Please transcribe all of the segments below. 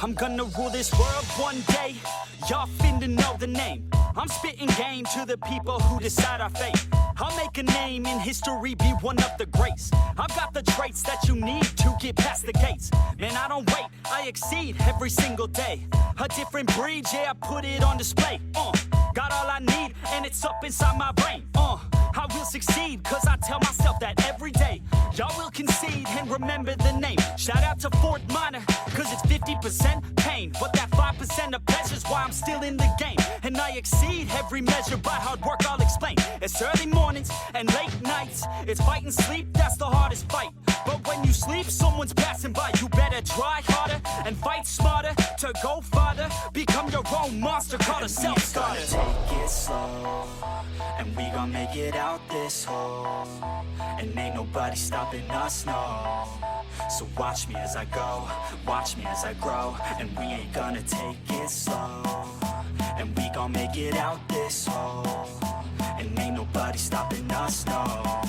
I'm gonna rule this world one day. Y'all finna know the name. I'm spitting game to the people who decide our fate. I'll make a name in history, be one of the greats. I've got the traits that you need to get past the gates. Man, I don't wait, I exceed every single day. A different breed, yeah, I put it on display. Got all I need, and it's up inside my brain. I will succeed, cause I tell myself that every day. Y'all will concede and remember the name. Shout out to Fort Minor, cause it's 50% pain. But that 5% of pleasure's why I'm still in the game. And I exceed every measure by hard work, I'll explain. It's early mornings and late nights. It's fight and sleep, that's the hardest fight. But when you sleep, someone's passing by. You better try harder and fight smarter to go farther. Become your own monster, called a self-starter. Take it slow, and we gon' make it out this hole. And ain't nobody stopping us, no. So watch me as I go, watch me as I grow. And we ain't gonna take it slow, and we gon' make it out this hole. And ain't nobody stopping us, no.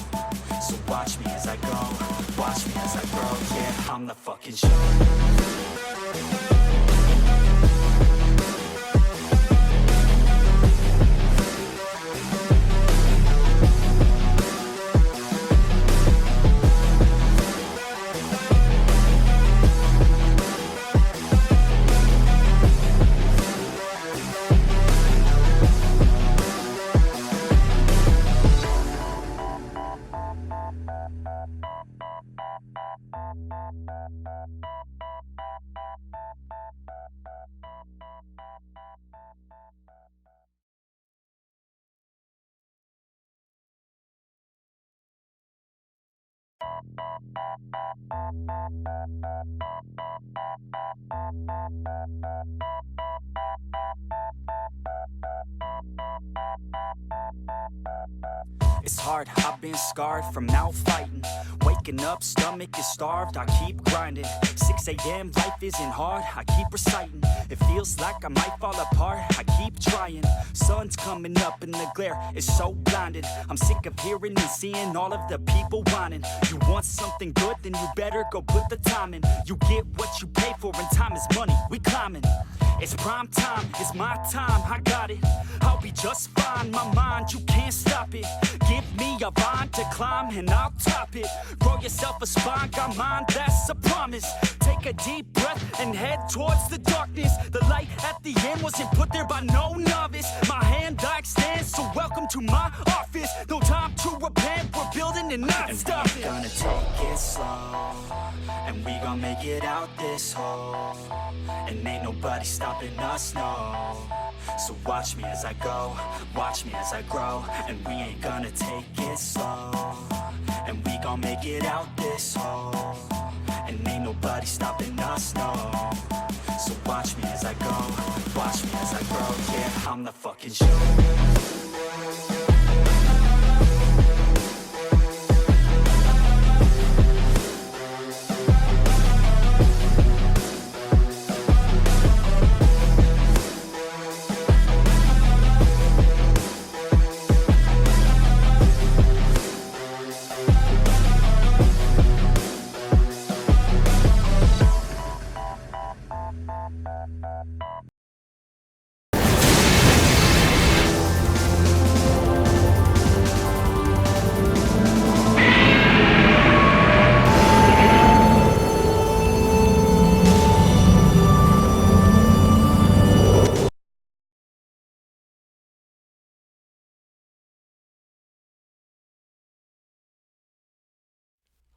So watch me as I go, watch me as I grow. Yeah, I'm the fucking show. It's hard, I've been scarred from out fighting. Waking up, stomach is starved, I keep grinding. 6 a.m., life isn't hard, I keep reciting. It feels like I might fall apart, I keep trying. Sun's coming up and the glare is so blinding. I'm sick of hearing and seeing all of the people whining. You want something good, then you better go put the time in. You get what you pay for and time is money, we climbing. It's prime time, it's my time, I got it. I'll be just fine, my mind, you can't stop it. Give me a vine to climb and I'll top it. Grow yourself a spine, got mine, that's a promise. Take a deep breath and head towards the darkness. The light at the end wasn't put there by no novice. My hand I extend, so welcome to my office. No time to repent, we're building and not stopping. We're gonna take it slow, and we gon' make it out this hole. And ain't nobody stopping us, no. So watch me as I go, watch me as I grow. And we ain't gonna take it slow, and we gon' make it out this hole. And ain't nobody stopping us, no. So watch me as I go, watch me as I grow. Yeah, I'm the fucking show.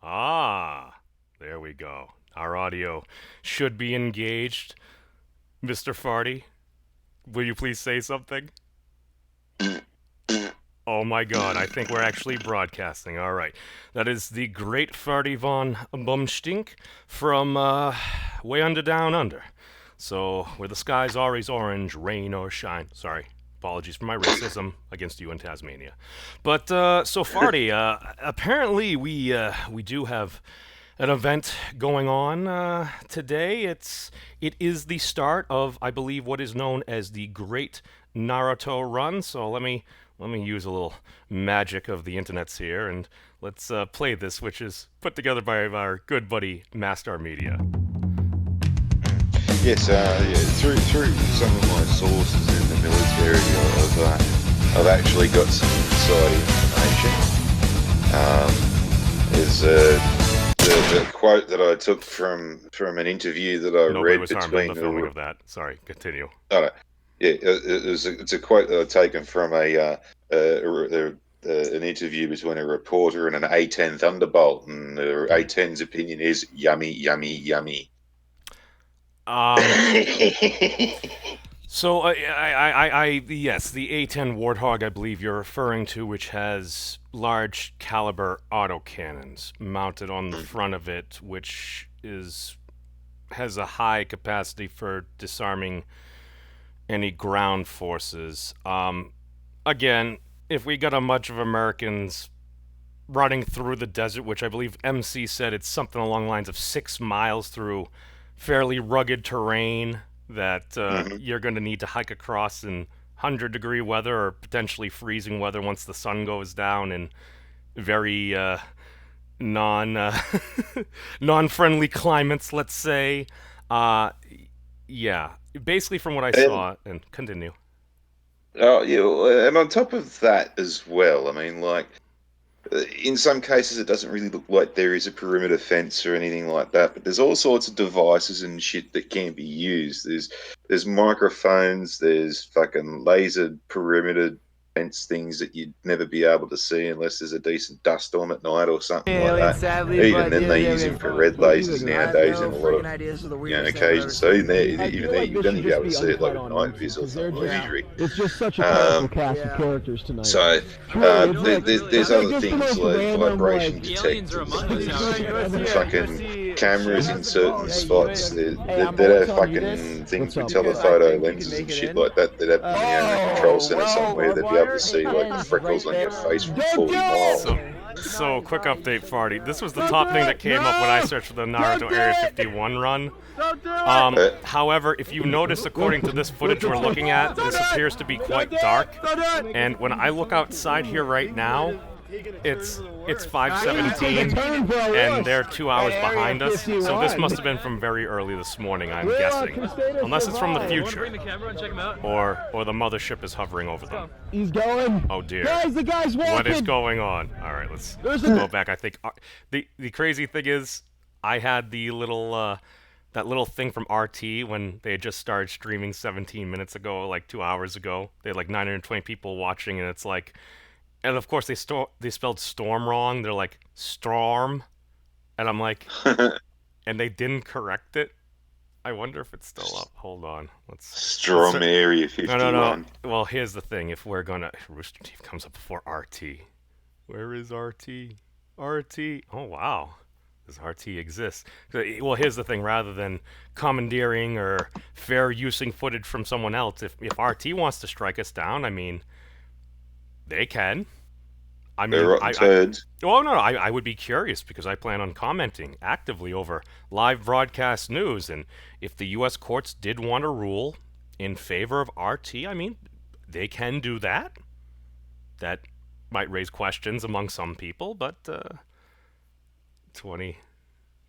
Ah, there we go. Our audio should be engaged. Mr. Farty, will you please say something? Oh my god, I think we're actually broadcasting. All right. That is the great Farty von Bumstink from way under down under. So, where the sky's always orange, rain or shine. Sorry. Apologies for my racism against you in Tasmania. But, so Farty, apparently we do have an event going on today. It is the start of, I believe, what is known as the Great Naruto Run. So let me let me use a little magic of the internets here, and let's play this, which is put together by our good buddy Mastar Media. Yes, through some of my sources in the military, I've actually got some inside information. There's the quote that I took from an interview that I Nobody read was harmed in the filming of that. Sorry, continue. Yeah, it's a quote that I've taken from an interview between a reporter and an A-10 Thunderbolt, and the A-10's opinion is yummy, yummy, yummy. So yes, the A-10 Warthog, I believe you're referring to, which has large caliber autocannons mounted on the front of it, which has a high capacity for disarming any ground forces. Again, if we got a bunch of Americans running through the desert, which I believe MC said it's something along the lines of 6 miles through fairly rugged terrain that you're going to need to hike across in 100-degree weather or potentially freezing weather once the sun goes down, in very non-friendly climates, let's say. Yeah, basically from what I saw, and continue. Oh, yeah, and on top of that as well, I mean, like, in some cases it doesn't really look like there is a perimeter fence or anything like that, but there's all sorts of devices and shit that can be used. There's microphones, there's fucking laser perimeter fence things that you'd never be able to see unless there's a decent dust storm at night or something like that. Sadly, even then they use infrared lasers nowadays in a lot of occasions, so even then you don't even be able to see it like a night vision or something like imagery. It's just such a powerful cast of characters tonight. So there's other things like vibration detectors, there's fucking cameras in certain spots that have fucking things with telephoto lenses and shit like that have in the control center somewhere. They'd be able to see like the freckles on your face from 40 miles. So, quick update, Farty. This was the top thing that came up when I searched for the Naruto Area 51 run. However, if you notice, according to this footage we're looking at, this appears to be quite dark. And when I look outside here right now, it's 5:17, and they're 2 hours behind us. So this must have been from very early this morning, I'm guessing, unless it's from the future, or the mothership is hovering over them. He's going. Oh dear. Guys, the guy's walking. What is going on? All right, let's go back. I think the crazy thing is, I had the little that little thing from RT when they had just started streaming 17 minutes ago, like 2 hours ago. They had like 920 people watching, and it's like. And of course they spelled storm wrong. They're like storm, and I'm like, and they didn't correct it. I wonder if it's still up. Hold on, Storm Area 51. No. Well, here's the thing: if we're gonna, Rooster Teeth comes up before RT. Where is RT? RT. Oh wow, does RT exist? Well, here's the thing: rather than commandeering or fair using footage from someone else, if RT wants to strike us down, I mean. They can. I mean, I would be curious because I plan on commenting actively over live broadcast news, and if the U.S. courts did want to rule in favor of RT, I mean, they can do that. That might raise questions among some people, but 20.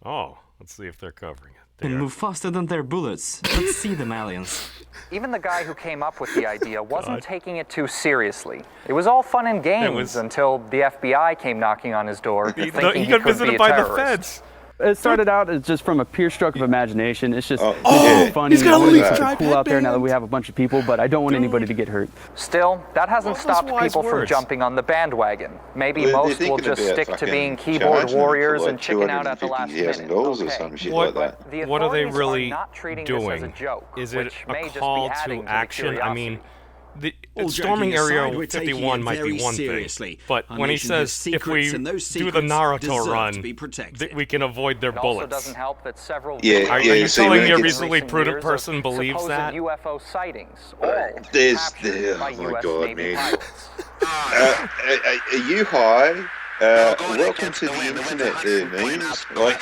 Oh, let's see if they're covering it. Can move faster than their bullets. Let's see them, aliens. Even the guy who came up with the idea wasn't taking it too seriously. It was all fun and games until the FBI came knocking on his door, thinking he got could visited be a by terrorist. the feds. It started out as just from a pure stroke of imagination. It's just funny. He's got a It's leaf cool out there now that we have a bunch of people, but I don't want anybody to get hurt. Still, that hasn't stopped people from jumping on the bandwagon. Maybe most will just stick to being keyboard warriors and chicken out at the last minute. Or some shit like that. What are they really not treating doing? This as a joke, is it which may a just be call adding to the action? I curiosity. mean, storming Area 51 might be one thing, but when he says if we do the Naruto run, we can avoid their It also bullets. doesn't help that seveul Are you see, telling when me a it gets- reasonably prudent person believes supposed that? UFO sightings, all There's captured by oh my US god, Navy man. pilots. Are you high? Welcome to the internet, memes. Like,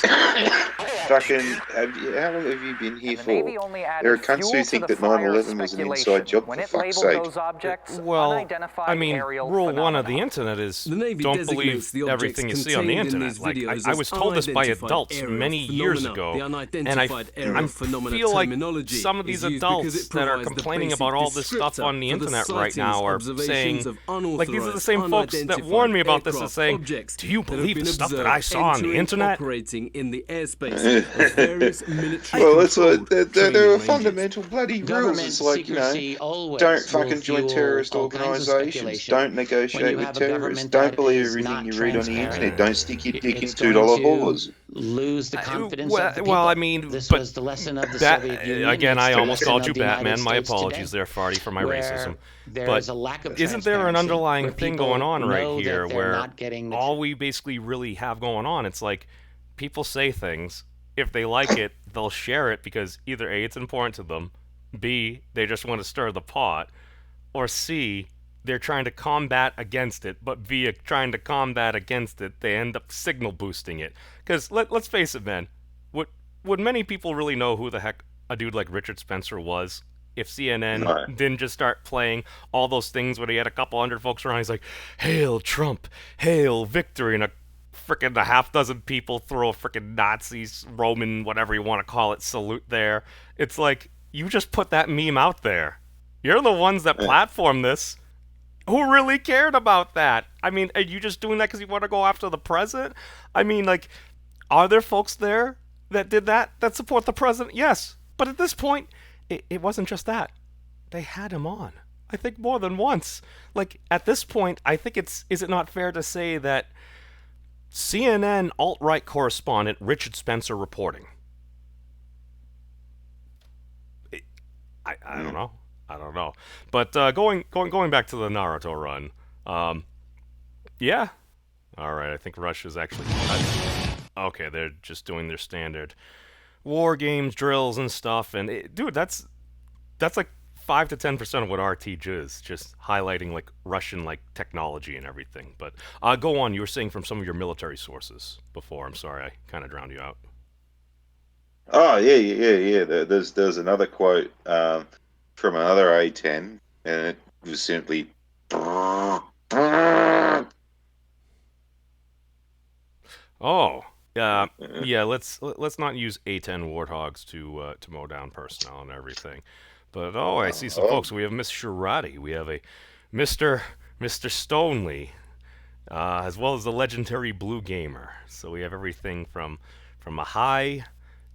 fucking, how long have you been here The for? Navy only There are added cunts who fuel to think the that fire 9/11 was an inside job, when for it fuck's labeled sake. those objects Well, unidentified I mean, aerial rule one of phenomena. the internet is The Navy don't designates believe the objects everything you see on the contained in internet. these Like, videos I as was told this by unidentified adults aerial many years phenomena. ago, The and unidentified aerial phenomena feel like terminology some of these is used because adults it that are provides the complaining basic about all this stuff descriptor on the for the internet right sightings, now are observations saying, of like, these are the unauthorized, same folks that warned me about this and aircraft saying, objects do you that have believe been the stuff that observed I saw on the entering, internet? operating in the airspace of various military Well, that's controlled what there training are ranges. fundamental bloody rules. Government It's like, secrecy always don't will fucking join fuel terrorist all kinds of organisations. speculation. Don't When negotiate you with have a terrorists. government Don't that believe is everything not you read on the internet. transparent, Don't stick your dick in it's $2 going to whores. lose the confidence of the people. Well, I mean, this but was the lesson of the that, Soviet Union. again, it's I the almost lesson called of you the United Batman. My States apologies today, there, Farty, for my where racism. there But is a lack of isn't there an transparency, underlying where thing people going on right know here that they're where not getting the all we basically really have going on, it's like people say things, if they like it, they'll share it because either A, it's important to them, B, they just want to stir the pot, or C, they're trying to combat against it, but via trying to combat against it, they end up signal boosting it. Because let's face it, man, would many people really know who the heck a dude like Richard Spencer was if CNN didn't just start playing all those things when he had a couple hundred folks around? He's like, "Hail Trump, hail victory," and a half dozen people throw a frickin' Nazis, Roman, whatever you want to call it, salute there. It's like, you just put that meme out there. You're the ones that platform this. Who really cared about that? I mean, are you just doing that because you want to go after the president? I mean, like, are there folks there that did that support the president? Yes. But at this point, it wasn't just that. They had him on. I think more than once. Like, at this point, I think is it not fair to say that CNN alt-right correspondent Richard Spencer reporting? I don't know. I don't know. But going back to the Naruto run, yeah. All right, I think Russia's actually okay. They're just doing their standard war games, drills, and stuff. And dude, that's like 5 to 10% of what RTG is, just highlighting like Russian like technology and everything. But go on. You were saying from some of your military sources before. I'm sorry, I kind of drowned you out. Oh yeah. There's another quote from another A10, and it was simply. Oh, yeah. Let's not use A10 warthogs to mow down personnel and everything. But I see some folks. We have Miss Sharati. We have a Mr. Stonely, as well as the legendary Blue Gamer. So we have everything from a high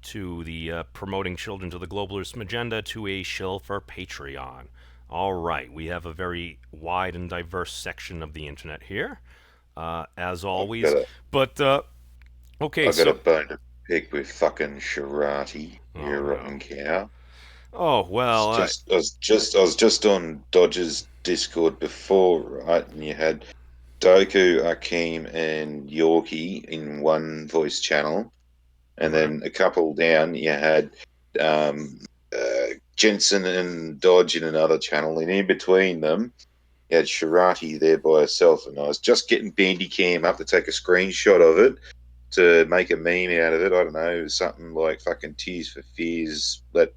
to the promoting children to the globalist agenda to a shill for Patreon. All right, we have a very wide and diverse section of the internet here, as always. But okay, I got a bone to pick with fucking Sharati, you rotten cow. Oh well, I was just on Dodger's Discord before, right? And you had Doku, Akeem, and Yorkie in one voice channel, and then a couple down you had Jensen and Dodge in another channel, and in between them you had Sharati there by herself. And I was just getting Bandicam up to take a screenshot of it to make a meme out of it. I don't know, it was something like fucking Tears for Fears. That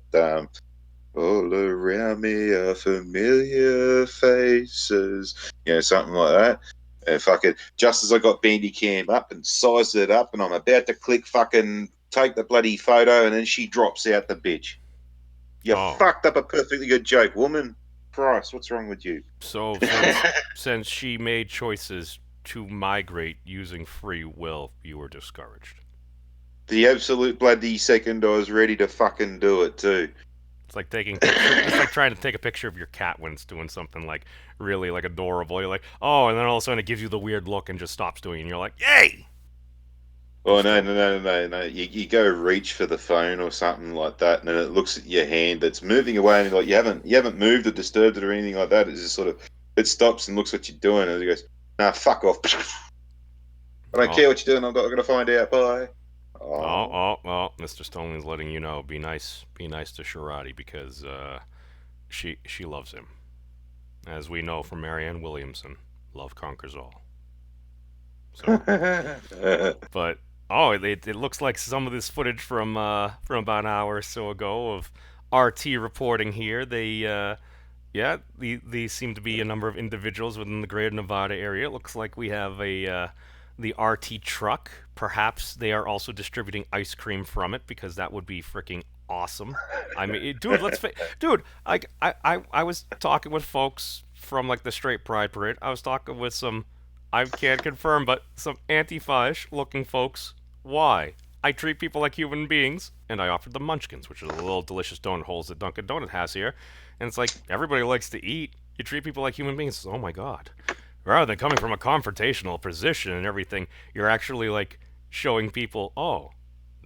all around me are familiar faces, something like that. And fucking, just as I got Bandicam up and sized it up, and I'm about to click fucking take the bloody photo, and then she drops out the bitch. You fucked up a perfectly good joke, woman. Christ, what's wrong with you? So since she made choices to migrate using free will, you were discouraged. The absolute bloody second I was ready to fucking do it too. It's like it's like trying to take a picture of your cat when it's doing something like really like adorable. You're like, oh, and then all of a sudden it gives you the weird look and just stops doing it, and you're like, yay! Oh, no. You go reach for the phone or something like that, and then it looks at your hand that's moving away, and like you haven't moved or disturbed it or anything like that. It just sort of it stops and looks what you're doing, and it goes, nah, fuck off. I don't care what you're doing. I'm gonna find out. Bye. Oh, Mr. Stoney's letting you know. Be nice to Sharati because she loves him. As we know from Marianne Williamson, love conquers all. So, but Oh, it looks like some of this footage from about an hour or so ago of RT reporting here. Yeah, these seem to be a number of individuals within the Greater Nevada area. It looks like we have the RT truck. Perhaps they are also distributing ice cream from it, because that would be freaking awesome. I mean, dude, dude, I was talking with folks from like the Straight Pride Parade. I was talking with some, I can't confirm, but some Antifa-ish looking folks. Why? I treat people like human beings, and I offered them munchkins, which are the little delicious donut holes that Dunkin' Donut has here. And it's like, everybody likes to eat. You treat people like human beings. Oh my god. Rather than coming from a confrontational position and everything, you're actually like showing people, oh,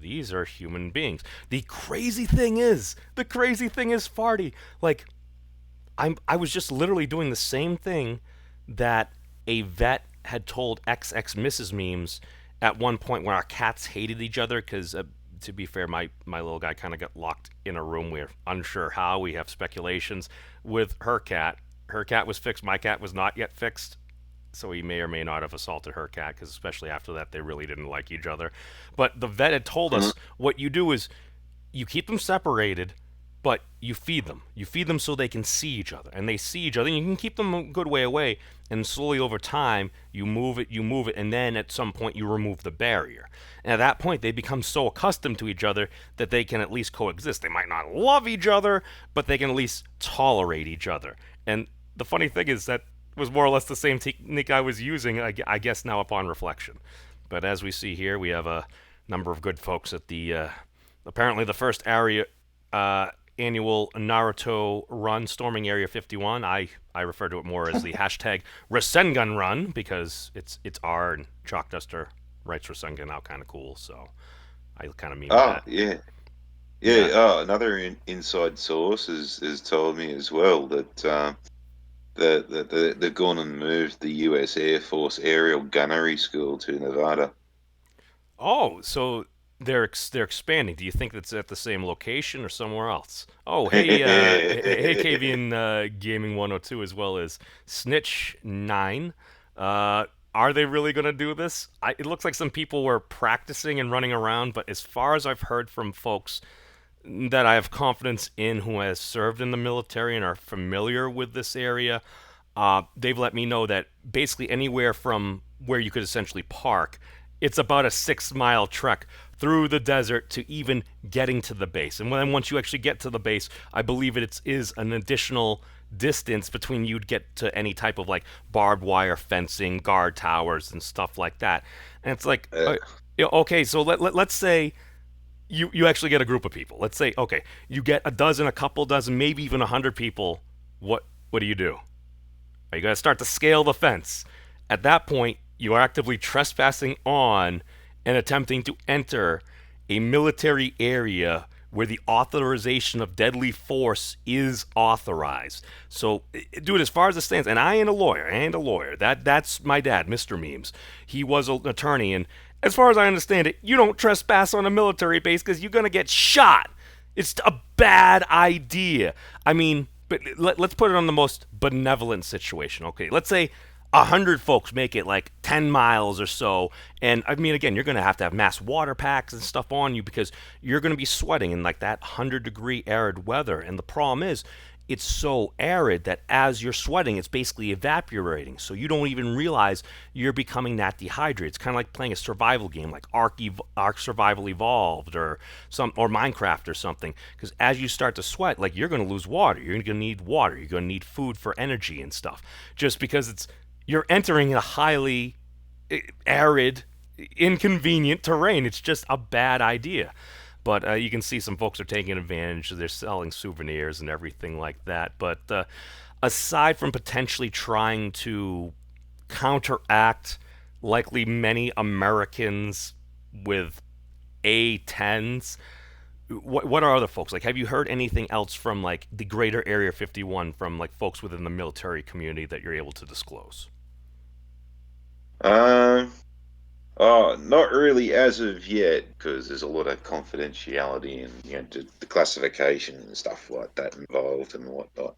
these are human beings. The crazy thing is, Farty, like, I was just literally doing the same thing that a vet had told XX Mrs. Memes at one point, when our cats hated each other, because to be fair, my little guy kind of got locked in a room. We're unsure how. We have speculations with her cat. Her cat was fixed. My cat was not yet fixed. So he may or may not have assaulted her cat, because especially after that, they really didn't like each other. But the vet had told us what you do is you keep them separated, but you feed them. You feed them so they can see each other, and they see each other. And you can keep them a good way away, and slowly over time, you move it, and then at some point you remove the barrier. And at that point, they become so accustomed to each other that they can at least coexist. They might not love each other, but they can at least tolerate each other. And the funny thing is that was more or less the same technique I was using, I guess, now upon reflection. But as we see here, we have a number of good folks at the, apparently the first area, annual Naruto run, storming Area 51. I refer to it more as the hashtag Rasengan run, because it's R, and Chalk Duster writes Rasengan out kind of cool, so I kind of mean that. Yeah. Oh, another inside source has told me as well that they've gone and moved the U.S. Air Force Aerial Gunnery School to Nevada. Oh, so they're expanding. Do you think that's at the same location or somewhere else? Oh, hey, hey, KVN Gaming 102, as well as Snitch 9. Are they really going to do this? It looks like some people were practicing and running around, but as far as I've heard from folks that I have confidence in who has served in the military and are familiar with this area, they've let me know that basically anywhere from where you could essentially park, it's about a 6-mile trek through the desert to even getting to the base. And then once you actually get to the base, I believe it is an additional distance between you'd get to any type of like barbed wire fencing, guard towers, and stuff like that. And it's like, okay, so let's say you actually get a group of people. Let's say, okay, you get a dozen, a couple dozen, maybe even 100 people. What do you do? Are you going to start to scale the fence? At that point, you are actively trespassing on and attempting to enter a military area where the authorization of deadly force is authorized. So, dude, as far as it stands, and I ain't a lawyer, that's my dad, Mr. Memes. He was an attorney, and as far as I understand it, you don't trespass on a military base because you're going to get shot. It's a bad idea. I mean, but let's put it on the most benevolent situation, okay? Let's say 100 folks make it like 10 miles or so, and I mean, again, you're going to have mass water packs and stuff on you because you're going to be sweating in like that 100-degree arid weather. And the problem is, it's so arid that as you're sweating, it's basically evaporating, so you don't even realize you're becoming that dehydrated. It's kind of like playing a survival game like Ark Survival Evolved or Minecraft or something, because as you start to sweat, like, you're going to lose water, you're going to need water, you're going to need food for energy and stuff, just because you're entering a highly arid, inconvenient terrain. It's just a bad idea. But you can see some folks are taking advantage. They're selling souvenirs and everything like that. But aside from potentially trying to counteract likely many Americans with A-10s, what are other folks? Like, have you heard anything else from, like, the greater Area 51 from, like, folks within the military community that you're able to disclose? Oh, not really as of yet, because there's a lot of confidentiality and the classification and stuff like that involved and whatnot.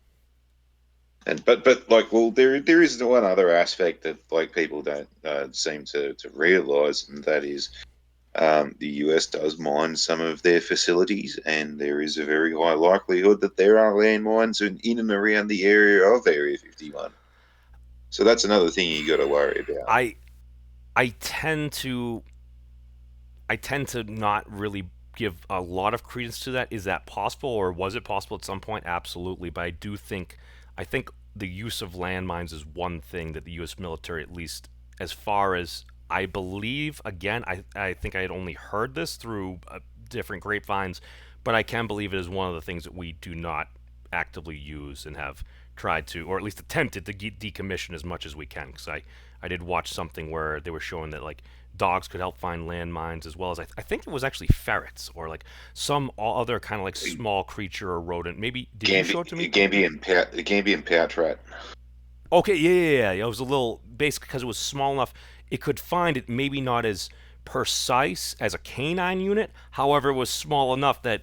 And but like, well, there is one other aspect that like people don't seem to realize, and that is The US does mine some of their facilities, and there is a very high likelihood that there are landmines in and around the area of Area 51. So that's another thing you got to worry about. I tend to not really give a lot of credence to that. Is that possible, or was it possible at some point? Absolutely, but I think the use of landmines is one thing that the U.S. military, at least as far as I believe, again, I think I had only heard this through different grapevines, but I can believe it is one of the things that we do not actively use and have tried to, or at least attempted to decommission as much as we can. Because I did watch something where they were showing that like dogs could help find landmines, as well as I think it was actually ferrets or like some other kind of like small creature or rodent. Maybe did you show it to me? Gambian pouch rat. Okay, yeah. It was a little, basically because it was small enough, it could find it. Maybe not as precise as a canine unit. However, it was small enough that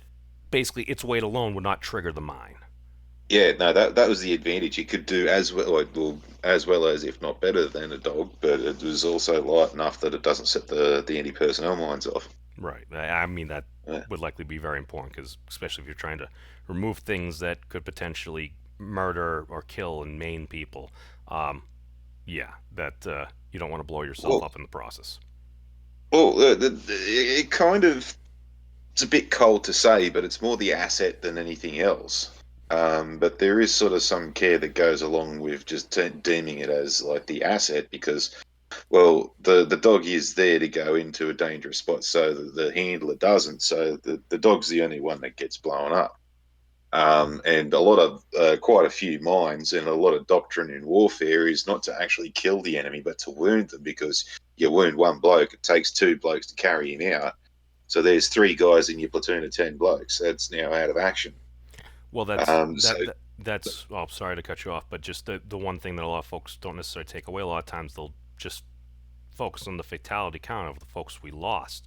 basically its weight alone would not trigger the mine. Yeah, no, that was the advantage. It could do as well as, if not better than a dog, but it was also light enough that it doesn't set the anti-personnel mines off. Right. I mean, that would likely be very important, because especially if you're trying to remove things that could potentially murder or kill and maim people, that you don't want to blow yourself up in the process. Well, it kind of, it's a bit cold to say, but it's more the asset than anything else. But there is sort of some care that goes along with just deeming it as like the asset, because, well, the dog is there to go into a dangerous spot, so the handler doesn't. So the dog's the only one that gets blown up. And a lot of quite a few mines and a lot of doctrine in warfare is not to actually kill the enemy, but to wound them, because you wound one bloke, it takes two blokes to carry him out. So there's three guys in your platoon of 10 blokes. That's now out of action. Well, that's. Well, sorry to cut you off, but just the one thing that a lot of folks don't necessarily take away. A lot of times they'll just focus on the fatality count of the folks we lost,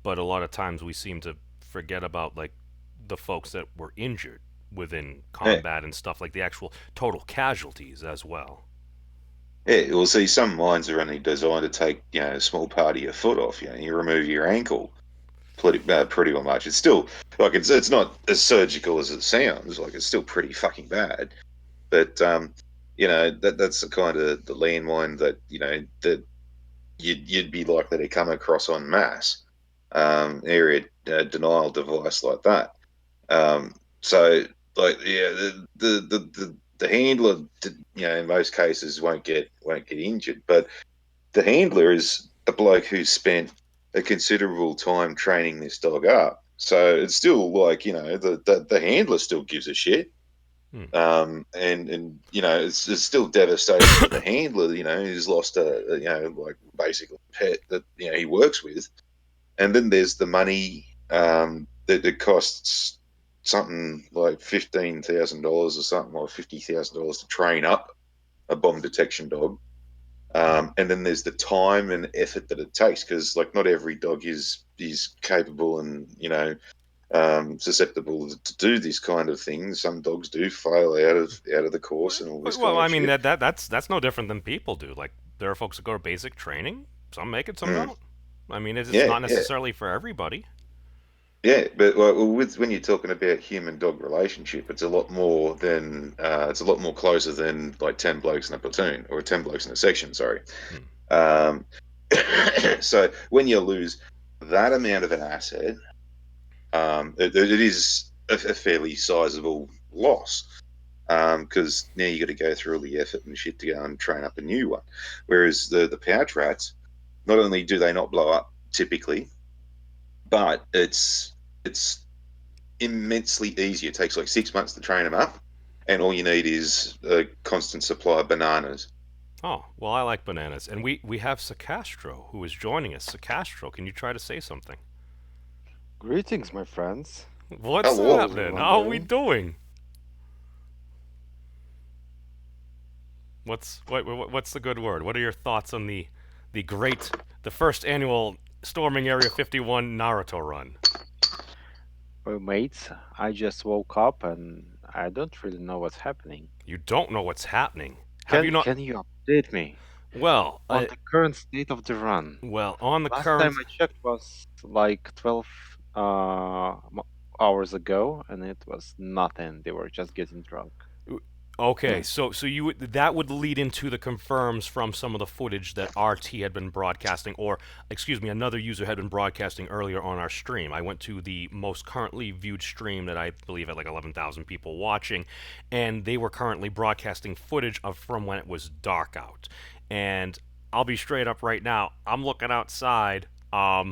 but a lot of times we seem to forget about like the folks that were injured within combat and stuff, like the actual total casualties as well. Yeah, well, see, some mines are only designed to take a small part of your foot off. You remove your ankle, pretty much. It's still like it's not as surgical as it sounds. Like, it's still pretty fucking bad. But that's the kind of the landmine that that you'd be likely to come across en masse. Area denial device like that. So, like, yeah, the handler, in most cases won't get injured, but the handler is a bloke who's spent a considerable time training this dog up. So it's still like, the handler still gives a shit. And it's still devastating for the handler, who's lost like basically a pet that he works with. And then there's the money that it costs something like $15,000 or something like $50,000 to train up a bomb detection dog. And then there's the time and effort that it takes, because like not every dog is capable and susceptible to do this kind of thing. Some dogs do fail out of the course and all this. Well, kind I of mean shit. that's no different than people do. Like, there are folks that go to basic training. Some make it, some don't. I mean, it's not necessarily for everybody. Yeah, but when you're talking about human-dog relationship, it's a lot more closer than like 10 blokes in a platoon or 10 blokes in a section. Sorry. So when you lose that amount of an asset, it is a fairly sizable loss, because now you got to go through all the effort and shit to go and train up a new one. Whereas the pouch rats, not only do they not blow up typically, but it's immensely easy. It takes like 6 months to train them up, and all you need is a constant supply of bananas. Oh, well, I like bananas. And we have Sacastro, who is joining us. Sacastro, can you try to say something? Greetings, my friends. What's happening? How are we doing? What's the good word? What are your thoughts on the first annual Storming Area 51 Naruto run? Well, mates, I just woke up and I don't really know what's happening. You don't know what's happening? Can you update me? Well, on the current state of the run. Well, on the Last current... time I checked was like 12 hours ago, and it was nothing. They were just getting drunk. Okay, so that would lead into the confirms from some of the footage that RT had been broadcasting, or excuse me, another user had been broadcasting earlier on our stream. I went to the most currently viewed stream that I believe had like 11,000 people watching, and they were currently broadcasting footage of from when it was dark out. And I'll be straight up right now. I'm looking outside. Yeah,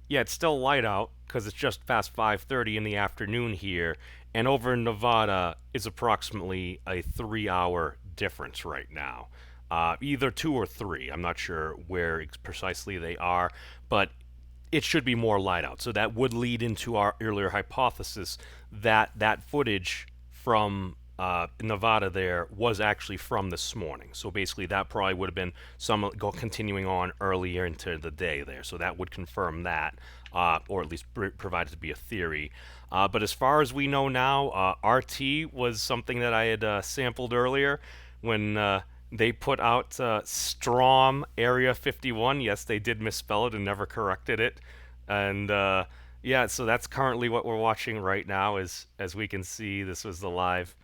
it's still light out because it's just past 5:30 in the afternoon here, and over in Nevada is approximately a 3-hour difference right now. Either 2 or 3. I'm not sure where precisely they are, but it should be more light out. So that would lead into our earlier hypothesis that that footage from Nevada there was actually from this morning. So basically that probably would have been continuing on earlier into the day there. So that would confirm that, or at least provide it to be a theory. But as far as we know now, RT was something that I had sampled earlier when they put out Strom Area 51. Yes, they did misspell it and never corrected it. And yeah, so that's currently what we're watching right now. As we can see, this was the live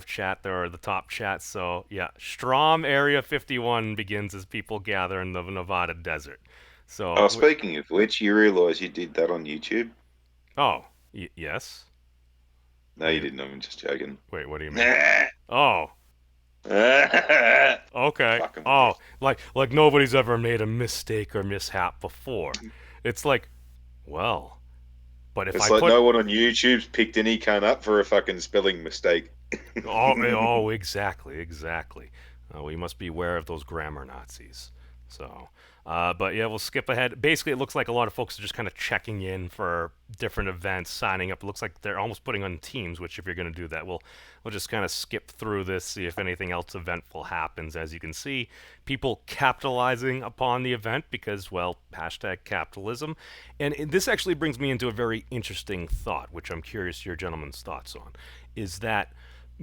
chat there, or the top chat. So yeah, Strom Area 51 begins as people gather in the Nevada desert. So speaking of which, you realise you did that on YouTube? Oh, yes. No, you didn't. I'm just joking. Wait, what do you mean? Oh. Okay. Oh, like nobody's ever made a mistake or mishap before. It's like, well, but if it's like no one on YouTube's picked any cunt up for a fucking spelling mistake. oh, exactly. We must be aware of those grammar Nazis. So, but yeah, we'll skip ahead. Basically, it looks like a lot of folks are just kind of checking in for different events, signing up. It looks like they're almost putting on teams, which if you're going to do that, we'll just kind of skip through this, see if anything else eventful happens. As you can see, people capitalizing upon the event because, well, hashtag capitalism. And this actually brings me into a very interesting thought, which I'm curious your gentlemen's thoughts on, is that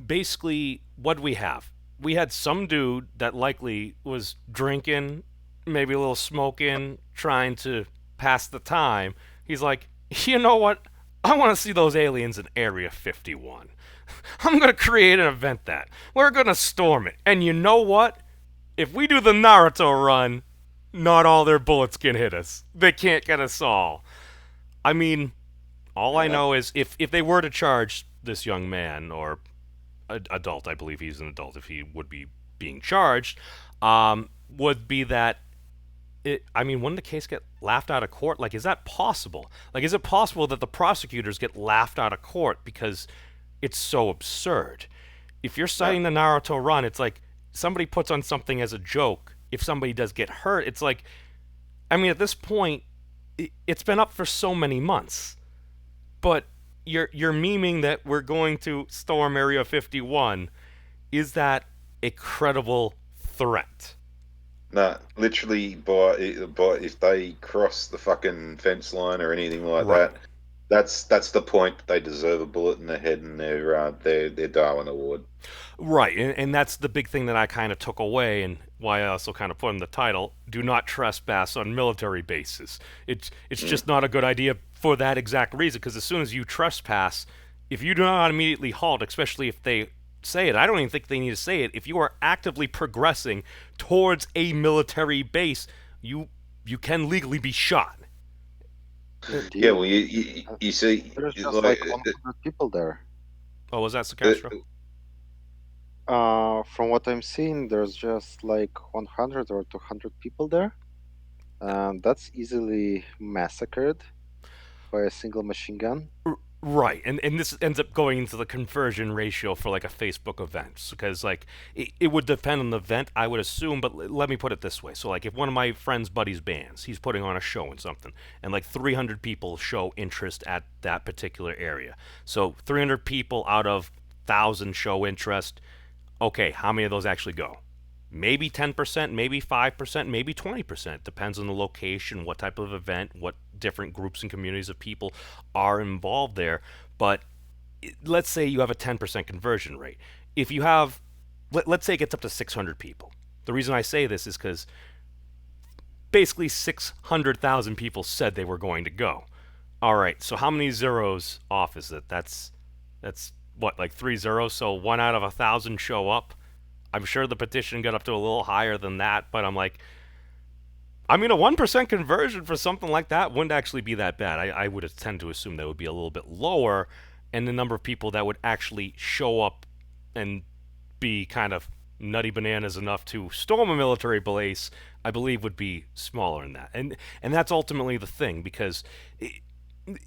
basically what we have. We had some dude that likely was drinking, maybe a little smoking, trying to pass the time. He's like, you know what? I want to see those aliens in Area 51. I'm going to create an event that. We're going to storm it. And you know what? If we do the Naruto run, not all their bullets can hit us. They can't get us all. I mean, all I know is if they were to charge this young man, or adult, I believe he's an adult if he would be being charged, would be that wouldn't the case get laughed out of court? Like, is that possible? Like, is it possible that the prosecutors get laughed out of court because it's so absurd? If you're citing the Naruto run, it's like somebody puts on something as a joke. If somebody does get hurt, it's like, I mean, at this point, it's been up for so many months, but you're memeing that we're going to storm Area 51. Is that a credible threat? Nah, literally, by if they cross the fucking fence line or anything like that, that's the point. They deserve a bullet in the head and their Darwin Award. Right, and that's the big thing that I kind of took away, and why I also kind of put in the title: "Do not trespass on military bases." It's just not a good idea for that exact reason, because as soon as you trespass, if you do not immediately halt, especially if they say it, I don't even think they need to say it. If you are actively progressing towards a military base, you can legally be shot. Yeah, well, you see, there's just like 100 people there. Oh, was that Sakastro? From what I'm seeing, there's just like 100 or 200 people there, and that's easily massacred by a single machine gun. Right, and this ends up going into the conversion ratio for like a Facebook event, because like it would depend on the event, I would assume, but let me put it this way. So like if one of my friend's buddy's bands, he's putting on a show and something, and like 300 people show interest at that particular area. So 300 people out of 1,000 show interest. Okay, how many of those actually go? Maybe 10%, maybe 5%, maybe 20%. Depends on the location, what type of event, what different groups and communities of people are involved there. But let's say you have a 10% conversion rate. If you have, let's say it gets up to 600 people. The reason I say this is because basically 600,000 people said they were going to go. All right, so how many zeros off is it? That's what, like 3 zeros? So 1 out of 1,000 show up. I'm sure the petition got up to a little higher than that, but I'm like, I mean, a 1% conversion for something like that wouldn't actually be that bad. I would tend to assume that would be a little bit lower, and the number of people that would actually show up and be kind of nutty bananas enough to storm a military base, I believe would be smaller than that. And that's ultimately the thing, because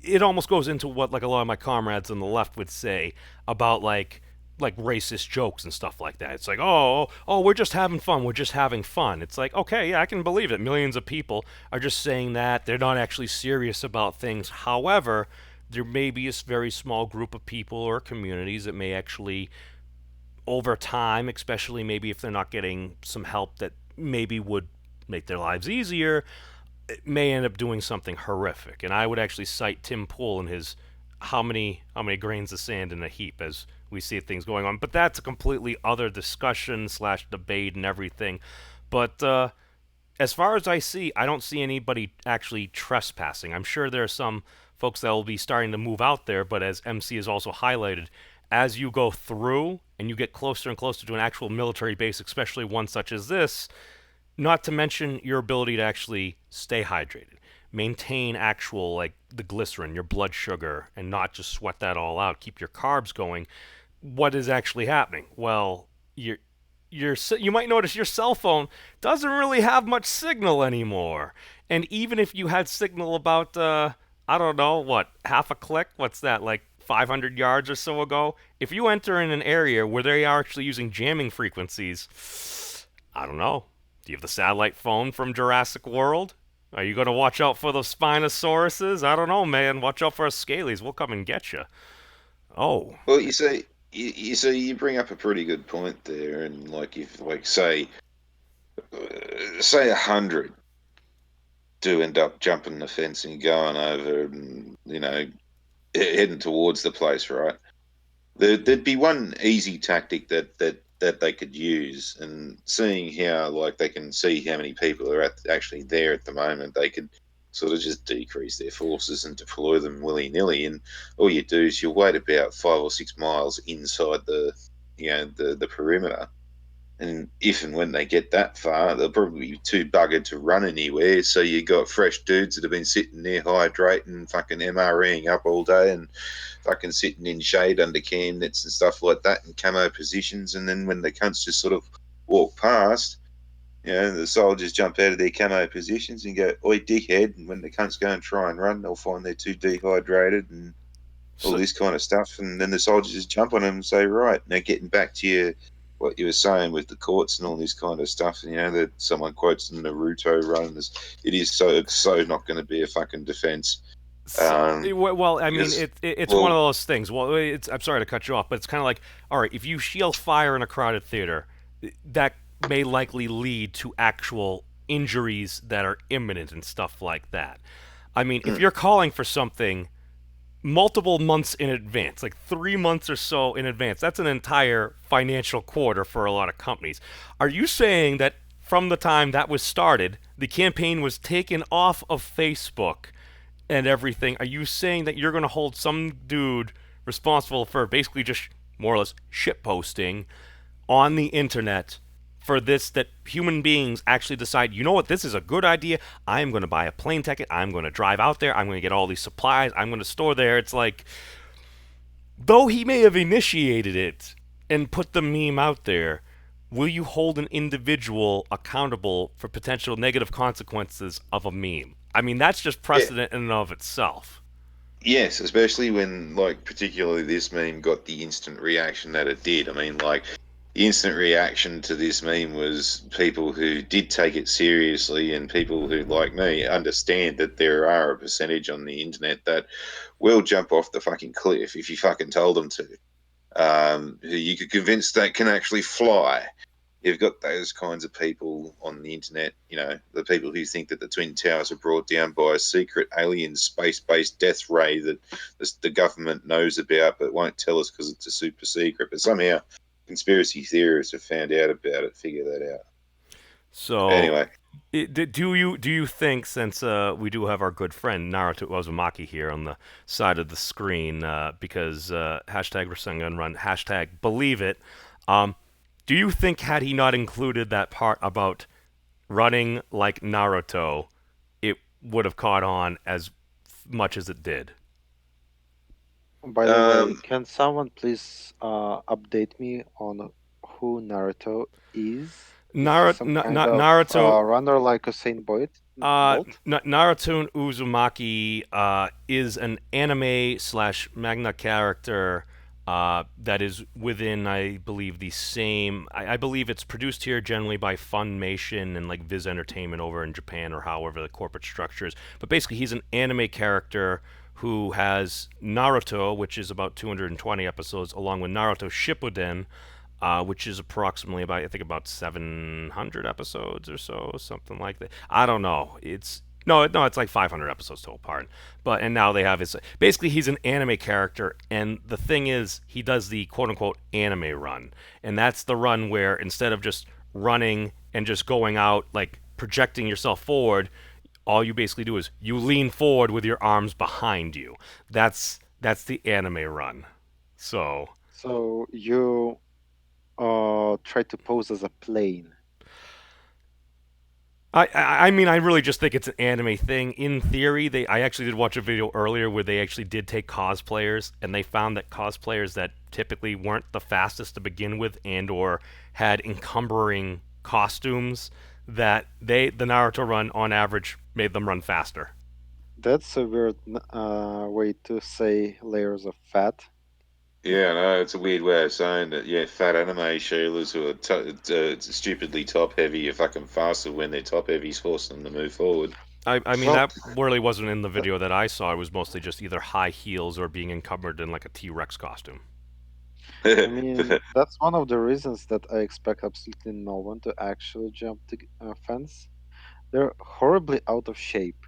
it almost goes into what like a lot of my comrades on the left would say about like racist jokes and stuff like that. It's like, oh, we're just having fun. We're just having fun. It's like, okay, yeah, I can believe it. Millions of people are just saying that. They're not actually serious about things. However, there may be a very small group of people or communities that may actually, over time, especially maybe if they're not getting some help that maybe would make their lives easier, it may end up doing something horrific. And I would actually cite Tim Pool and his how many grains of sand in a heap as we see things going on. But that's a completely other discussion / debate and everything. But as far as I see, I don't see anybody actually trespassing. I'm sure there are some folks that will be starting to move out there, but as MC has also highlighted, as you go through and you get closer and closer to an actual military base, especially one such as this, not to mention your ability to actually stay hydrated, maintain actual, like, the glycerin, your blood sugar, and not just sweat that all out, keep your carbs going. What is actually happening? Well, you might notice your cell phone doesn't really have much signal anymore. And even if you had signal about, I don't know, what, half a click? What's that, like 500 yards or so ago? If you enter in an area where they are actually using jamming frequencies, I don't know. Do you have the satellite phone from Jurassic World? Are you going to watch out for the Spinosauruses? I don't know, man. Watch out for us Scalies. We'll come and get you. Oh. Well, you bring up a pretty good point there, and like if like say 100 do end up jumping the fence and going over, and heading towards the place, right? There'd be one easy tactic that they could use, and seeing how like they can see how many people are actually there at the moment, they could sort of just decrease their forces and deploy them willy-nilly, and all you do is you wait about 5 or 6 miles inside the perimeter, and if and when they get that far, they'll probably be too buggered to run anywhere, so you got fresh dudes that have been sitting there hydrating, fucking MREing up all day, and fucking sitting in shade under cam nets and stuff like that in camo positions, and then when the cunts just sort of walk past, the soldiers jump out of their camo positions and go, oi, dickhead, and when the cunts go and try and run, they'll find they're too dehydrated and all this kind of stuff, and then the soldiers just jump on them and say, right, now getting back to what you were saying with the courts and all this kind of stuff, that someone quotes the Naruto run as it's so not going to be a fucking defense. Well, I mean, it's one of those things. Well, I'm sorry to cut you off, but it's kind of like, all right, if you shield fire in a crowded theater, that may likely lead to actual injuries that are imminent and stuff like that. I mean, if you're calling for something multiple months in advance, like 3 months or so in advance, that's an entire financial quarter for a lot of companies. Are you saying that from the time that was started, the campaign was taken off of Facebook and everything? Are you saying that you're going to hold some dude responsible for basically just more or less shitposting on the internet for this, that human beings actually decide, you know what, this is a good idea, I'm going to buy a plane ticket, I'm going to drive out there, I'm going to get all these supplies, I'm going to store there? It's like, though he may have initiated it and put the meme out there, will you hold an individual accountable for potential negative consequences of a meme? I mean, that's just precedent in and of itself. Yes, especially when, like, particularly this meme got the instant reaction that it did. I mean, like, the instant reaction to this meme was people who did take it seriously, and people who, like me, understand that there are a percentage on the internet that will jump off the fucking cliff if you fucking told them to. Who you could convince that can actually fly. You've got those kinds of people on the internet, the people who think that the Twin Towers are brought down by a secret alien space-based death ray that the government knows about but won't tell us because it's a super secret. But somehow conspiracy theorists have found out about it, figured that out. So Anyway, do you think, since we do have our good friend Naruto Uzumaki here on the side of the screen, because hashtag Rasengan Run, hashtag believe it, do you think had he not included that part about running like Naruto, it would have caught on as much as it did? By the way, can someone please update me on who Naruto is? Is he some kind of Naruto. runner like Usain Bolt? Naruto Uzumaki is an anime slash manga character that is within, I believe, the same. I believe it's produced here generally by Funimation and like Viz Entertainment over in Japan, or however the corporate structure is. But basically, he's an anime character who has Naruto, which is about 220 episodes, along with Naruto Shippuden, which is approximately about 700 episodes or so, something like that. I don't know. It's like 500 episodes total. Pardon. And now they have his. Basically, he's an anime character, and the thing is, he does the quote unquote anime run, and that's the run where instead of just running and just going out like projecting yourself forward, all you basically do is you lean forward with your arms behind you. That's the anime run. So you try to pose as a plane. I mean, I really just think it's an anime thing. In theory, I actually did watch a video earlier where they actually did take cosplayers, and they found that cosplayers that typically weren't the fastest to begin with and or had encumbering costumes, that the Naruto run on average made them run faster. That's a weird way to say layers of fat. Yeah, no, it's a weird way of saying that. Yeah, fat anime Sheilas who are stupidly top heavy are fucking faster when they're top heavy, forcing them to move forward. I mean, that really wasn't in the video that I saw. It was mostly just either high heels or being encumbered in like a T-Rex costume. I mean, that's one of the reasons that I expect absolutely no one to actually jump the fence. They're horribly out of shape.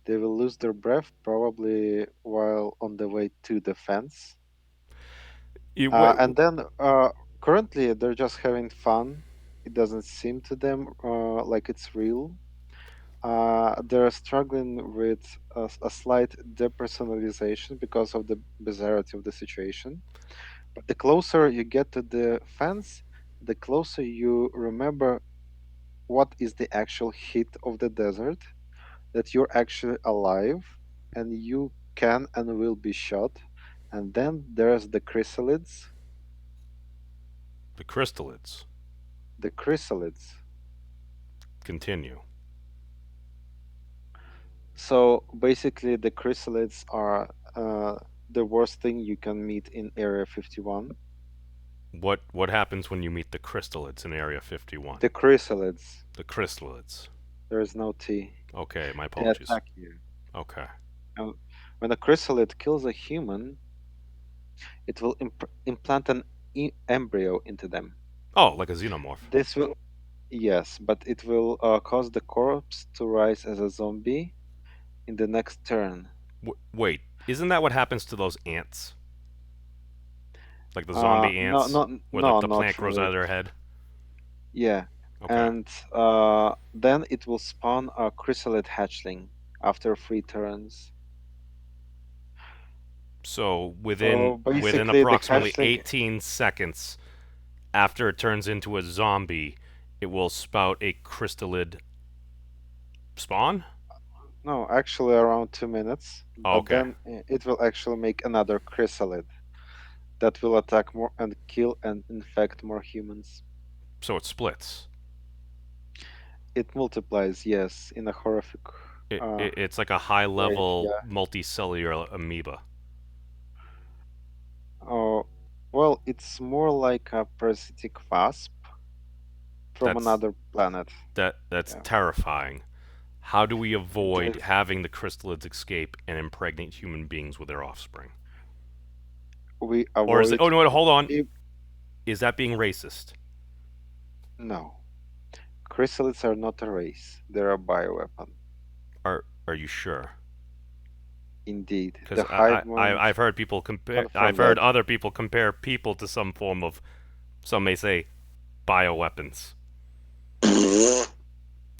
They will lose their breath probably while on the way to the fence. And then currently they're just having fun. It doesn't seem to them like it's real. They're struggling with a slight depersonalization because of the bizarrity of the situation. But the closer you get to the fence, the closer you remember what is the actual heat of the desert, that you're actually alive and you can and will be shot. And then there's the chrysalids. The crystalids. The chrysalids. Continue. So basically, the chrysalids are the worst thing you can meet in Area 51. What happens when you meet the crystalids in Area 51? The chrysalids. The crystalids. There is no T. Okay, my They apologies. attack you. Okay. And when a chrysalid kills a human, it will implant an embryo into them. Oh, like a xenomorph. This will, yes, but it will cause the corpse to rise as a zombie in the next turn. Wait, isn't that what happens to those ants? Like the zombie ants, where the plant grows out of their head? Yeah. Okay. And then it will spawn a chrysalid hatchling after 3 turns. So within approximately 18 seconds after it turns into a zombie, it will spout a crystallid spawn? No, actually around 2 minutes. Oh, okay. But then it will actually make another chrysalid that will attack more and kill and infect more humans. So it splits. It multiplies, yes, in a horrific. It's like a high-level multicellular amoeba. Oh, well, it's more like a parasitic wasp from another planet. That's terrifying. How do we avoid having the crystalids escape and impregnate human beings with their offspring? We avoid. Or is it? Oh no! Hold on. Is that being racist? No, chrysalids are not a race. They're a bioweapon. Are you sure? Indeed, because I've heard people compare. I've heard other people compare people to some form of, some may say, bioweapons.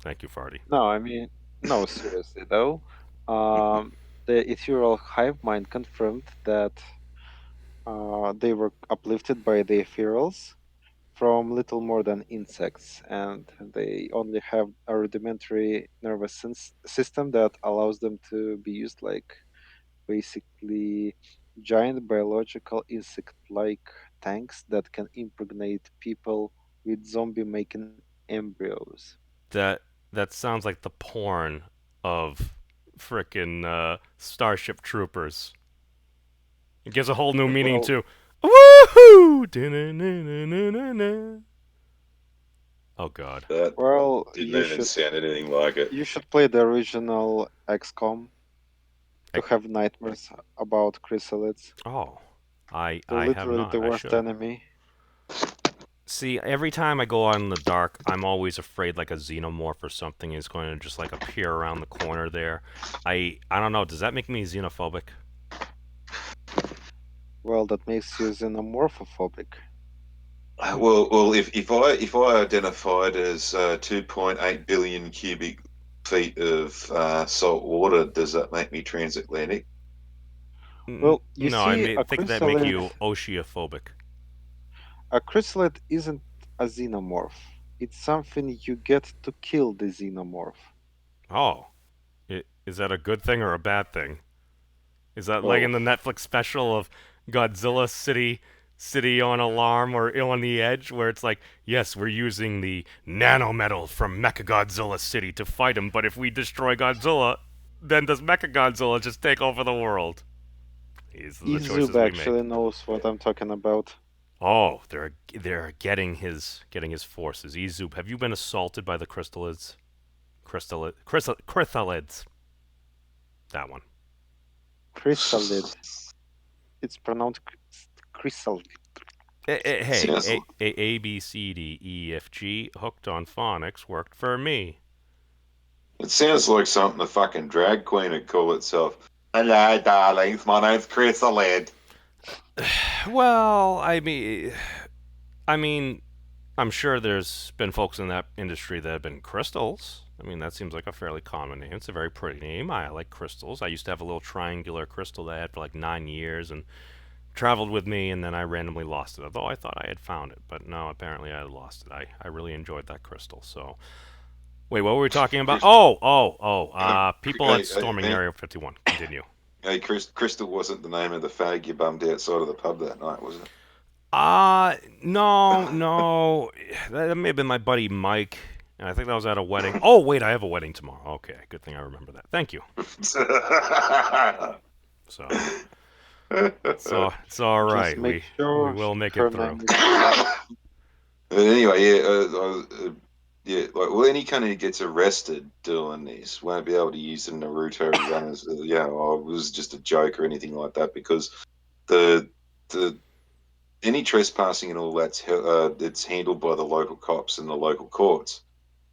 Thank you, Farty. No, I mean, no, seriously though. The ethereal hive mind confirmed that they were uplifted by the ethereals from little more than insects, and they only have a rudimentary nervous system that allows them to be used like basically giant biological insect-like tanks that can impregnate people with zombie-making embryos. That sounds like the porn of frickin' Starship Troopers. It gives a whole new meaning Well, to woohoo! Oh God. That well, didn't even sound anything like it. you should play the original XCOM to have nightmares about chrysalids. Oh, I They're have literally not. the I worst should. enemy. See, every time I go out in the dark, I'm always afraid like a xenomorph or something is going to just like appear around the corner there. I don't know. Does that make me xenophobic? Well, that makes you xenomorphophobic. Well, if I identified as 2.8 billion cubic feet of salt water, does that make me transatlantic? Well, you No, I see, think that make you oceophobic. a chrysalid isn't a xenomorph. It's something you get to kill the xenomorph. Oh, is that a good thing or a bad thing? Is that like in Both. the Netflix special of Godzilla City on Alarm or Ill on the Edge, where it's like, yes, we're using the nanometal from Mechagodzilla City to fight him, but if we destroy Godzilla, then does Mechagodzilla just take over the world? These are the choices Izub we make. actually knows what I'm talking about. Oh, they're getting his forces. Izub, have you been assaulted by the crystalids? Chrysalids. That one. Chrysalid. It's pronounced chrysalid. Hey, A, B, C, D, E, F, G, hooked on phonics worked for me. It sounds like something a fucking drag queen would call itself. Hello, darlings. My name's Chrysalid. Well, I mean, I'm sure there's been folks in that industry that have been crystals. I mean, that seems like a fairly common name. It's a very pretty name. I like crystals. I used to have a little triangular crystal that I had for like 9 years and traveled with me, and then I randomly lost it. Although I thought I had found it, but no, apparently I had lost it. I really enjoyed that crystal. So, wait, what were we talking about? People at storming Area 51. Continue. Hey, Crystal wasn't the name of the fag you bummed outside of the pub that night, was it? No. That may have been my buddy Mike. And I think that was at a wedding. Oh, wait, I have a wedding tomorrow. Okay, good thing I remember that. Thank you. So it's all right. We will make it through. But anyway, any kind who gets arrested doing this won't be able to use the Naruto run as, it was just a joke or anything like that, because the any trespassing and all that's it's handled by the local cops and the local courts.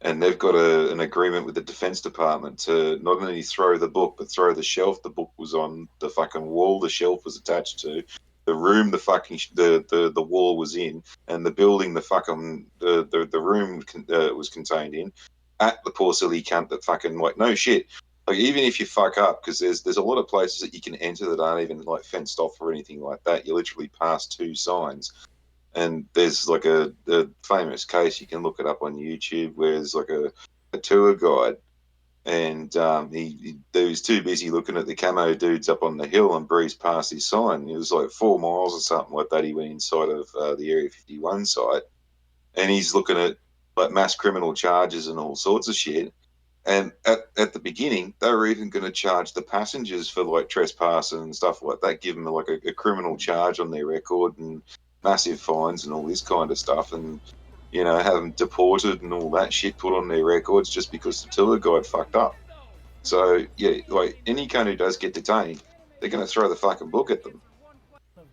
And they've got an agreement with the Defense Department to not only throw the book, but throw the shelf the book was on, the fucking wall the shelf was attached to, the room the wall was in, and the building the room was contained in, at the poor silly cunt that fucking, like, no shit. Like, even if you fuck up, because there's a lot of places that you can enter that aren't even like fenced off or anything like that. You literally pass 2 signs. And there's like a famous case, you can look it up on YouTube, where there's like a tour guide, and he was too busy looking at the camo dudes up on the hill and breezed past his sign. It was like 4 miles or something like that. He went inside of the Area 51 site, and he's looking at like mass criminal charges and all sorts of shit. And at the beginning, they were even going to charge the passengers for like trespass and stuff like that, give them like a criminal charge on their record and massive fines and all this kind of stuff, and have them deported and all that shit put on their records just because the tour guide fucked up. So yeah, like any cunt who does get detained, they're going to throw the fucking book at them.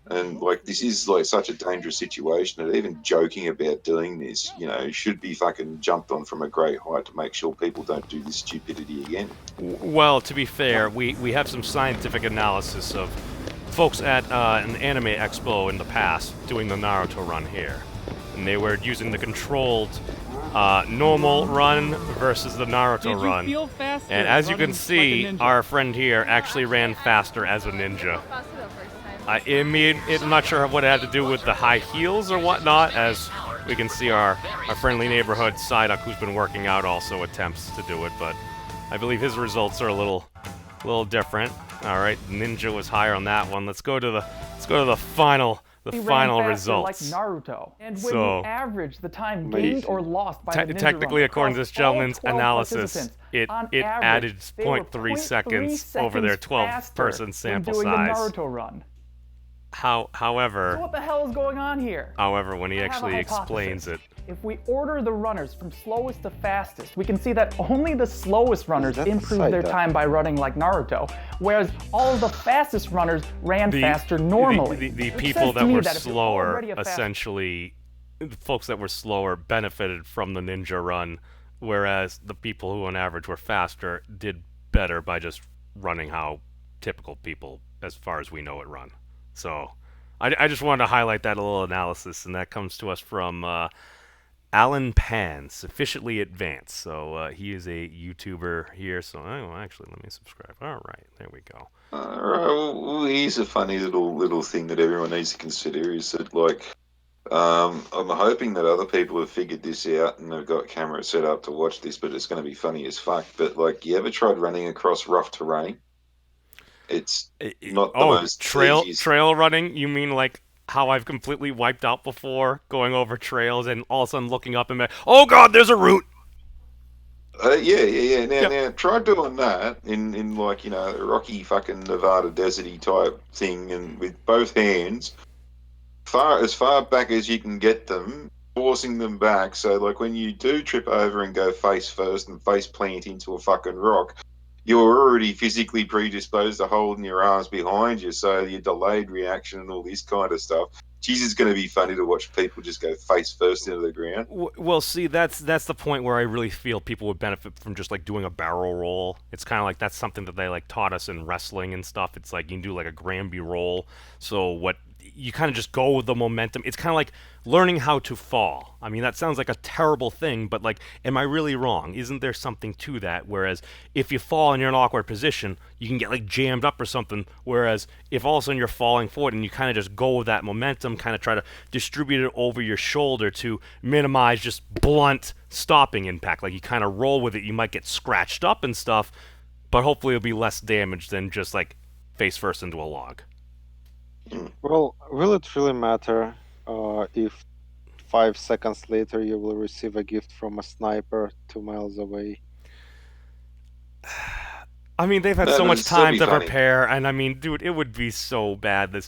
And like, this is like such a dangerous situation that even joking about doing this, should be fucking jumped on from a great height to make sure people don't do this stupidity again. Well, to be fair, we have some scientific analysis of folks at an anime expo in the past doing the Naruto run here, and they were using the controlled normal run versus the Naruto run. Feel faster And as you can running see, like a ninja? our friend here actually ran faster as a ninja. I'm not sure what it had to do with the high heels or whatnot, as we can see our friendly neighborhood Psyduck, who's been working out, also attempts to do it, but I believe his results are a little different. All right, Ninja was higher on that one. Let's go to the final results. Like Naruto. And when So, you average the time gained or lost by the ninja technically, run according to this across all gentleman's 12 analysis, participants, it on added average, they were 0.3 seconds over their faster 12-person sample when doing size. The Naruto run. However, So what the hell is going on here? when he I have a actually hypothesis. explains it, If we order the runners from slowest to fastest, we can see that only the slowest runners that improve side their that- time by running like Naruto, whereas all of the fastest runners ran faster normally. the Which people says to that me were that if you're slower, already a fast- essentially, the folks that were slower benefited from the ninja run, whereas the people who on average were faster did better by just running how typical people, as far as we know it, run. So I just wanted to highlight that little analysis, and that comes to us from Alan Pan, Sufficiently Advanced. So he is a YouTuber here. So actually, let me subscribe. All right, there we go. Well, here's a funny little thing that everyone needs to consider is that, like, I'm hoping that other people have figured this out and have got cameras set up to watch this, but it's going to be funny as fuck. But, like, you ever tried running across rough terrain? It's not the most easiest. Trail running? You mean like how I've completely wiped out before, going over trails and all of a sudden looking up and be, oh god, there's a route! Yeah. Now, try doing that in like, you know, a rocky fucking Nevada deserty type thing, and with both hands, as far back as you can get them, forcing them back. So, like, when you do trip over and go face first and face plant into a fucking rock, you're already physically predisposed to holding your arms behind you, so your delayed reaction and all this kind of stuff. Geez, it's going to be funny to watch people just go face first into the ground. Well, see, that's the point where I really feel people would benefit from just like doing a barrel roll. It's kind of like that's something that they like taught us in wrestling and stuff. It's like you can do like a Granby roll. So what you kind of just go with the momentum. It's kind of like learning how to fall. I mean, that sounds like a terrible thing, but like, am I really wrong? Isn't there something to that? Whereas if you fall and you're in an awkward position, you can get like jammed up or something. Whereas if all of a sudden you're falling forward and you kind of just go with that momentum, kind of try to distribute it over your shoulder to minimize just blunt stopping impact. Like you kind of roll with it, you might get scratched up and stuff, but hopefully it'll be less damage than just like face first into a log. Well, will it really matter if 5 seconds later you will receive a gift from a sniper 2 miles away? I mean, they've had so much time to prepare, and I mean, dude, it would be so bad.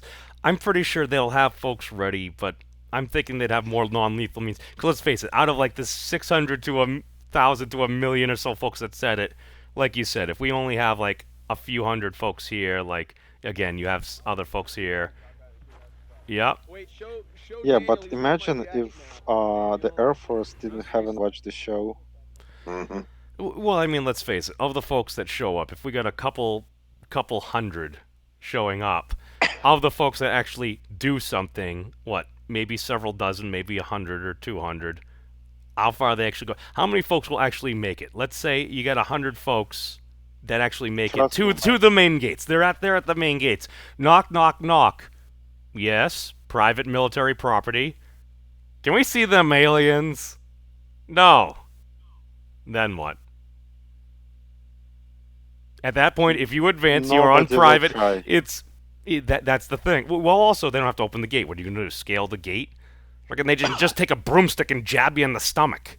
I'm pretty sure they'll have folks ready, but I'm thinking they'd have more non-lethal means. Because let's face it, out of like this 600 to 1,000 to 1,000,000 or so folks that said it, like you said, if we only have like a few hundred folks here, like, again, you have other folks here. Yep. Yeah, but imagine if the Air Force haven't watched the show. Mm-hmm. Well, I mean, let's face it. Of the folks that show up, if we got a couple hundred showing up, of the folks that actually do something, what, maybe several dozen, maybe 100 or 200, how far they actually go? How many folks will actually make it? Let's say you got 100 folks that actually make it to the main gates. They're at the main gates. Knock, knock, knock. Yes, private military property. Can we see them aliens? No. Then what? At that point, if you advance, you're on private. That's the thing. Well, also, they don't have to open the gate. What are you going to do? Scale the gate? Or can they just take a broomstick and jab you in the stomach?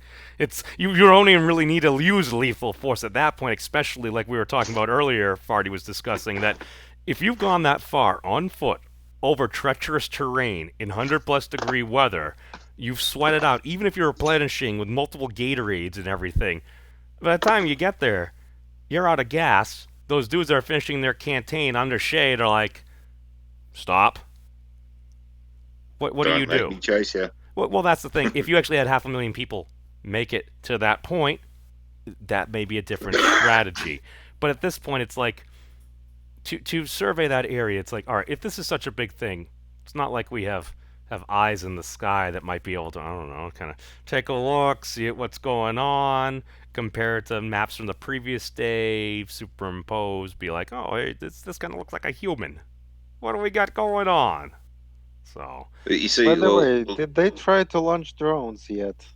You don't even really need to use lethal force at that point, especially like we were talking about earlier, Farty was discussing, that if you've gone that far on foot, over treacherous terrain in 100+ degree weather, you've sweated out, even if you're replenishing with multiple Gatorades and everything. By the time you get there, you're out of gas. Those dudes that are finishing their canteen under shade are like, stop. What do you do? Don't make me chase you. Well, that's the thing. If you actually had 500,000 people make it to that point, that may be a different strategy. But at this point, it's like, to survey that area, it's like, all right, if this is such a big thing, it's not like we have have eyes in the sky that might be able to, I don't know, kind of take a look, see what's going on, compare it to maps from the previous day, superimpose, be like, oh, hey, this kind of looks like a human. What do we got going on? So. You see, By the way, did they try to launch drones yet?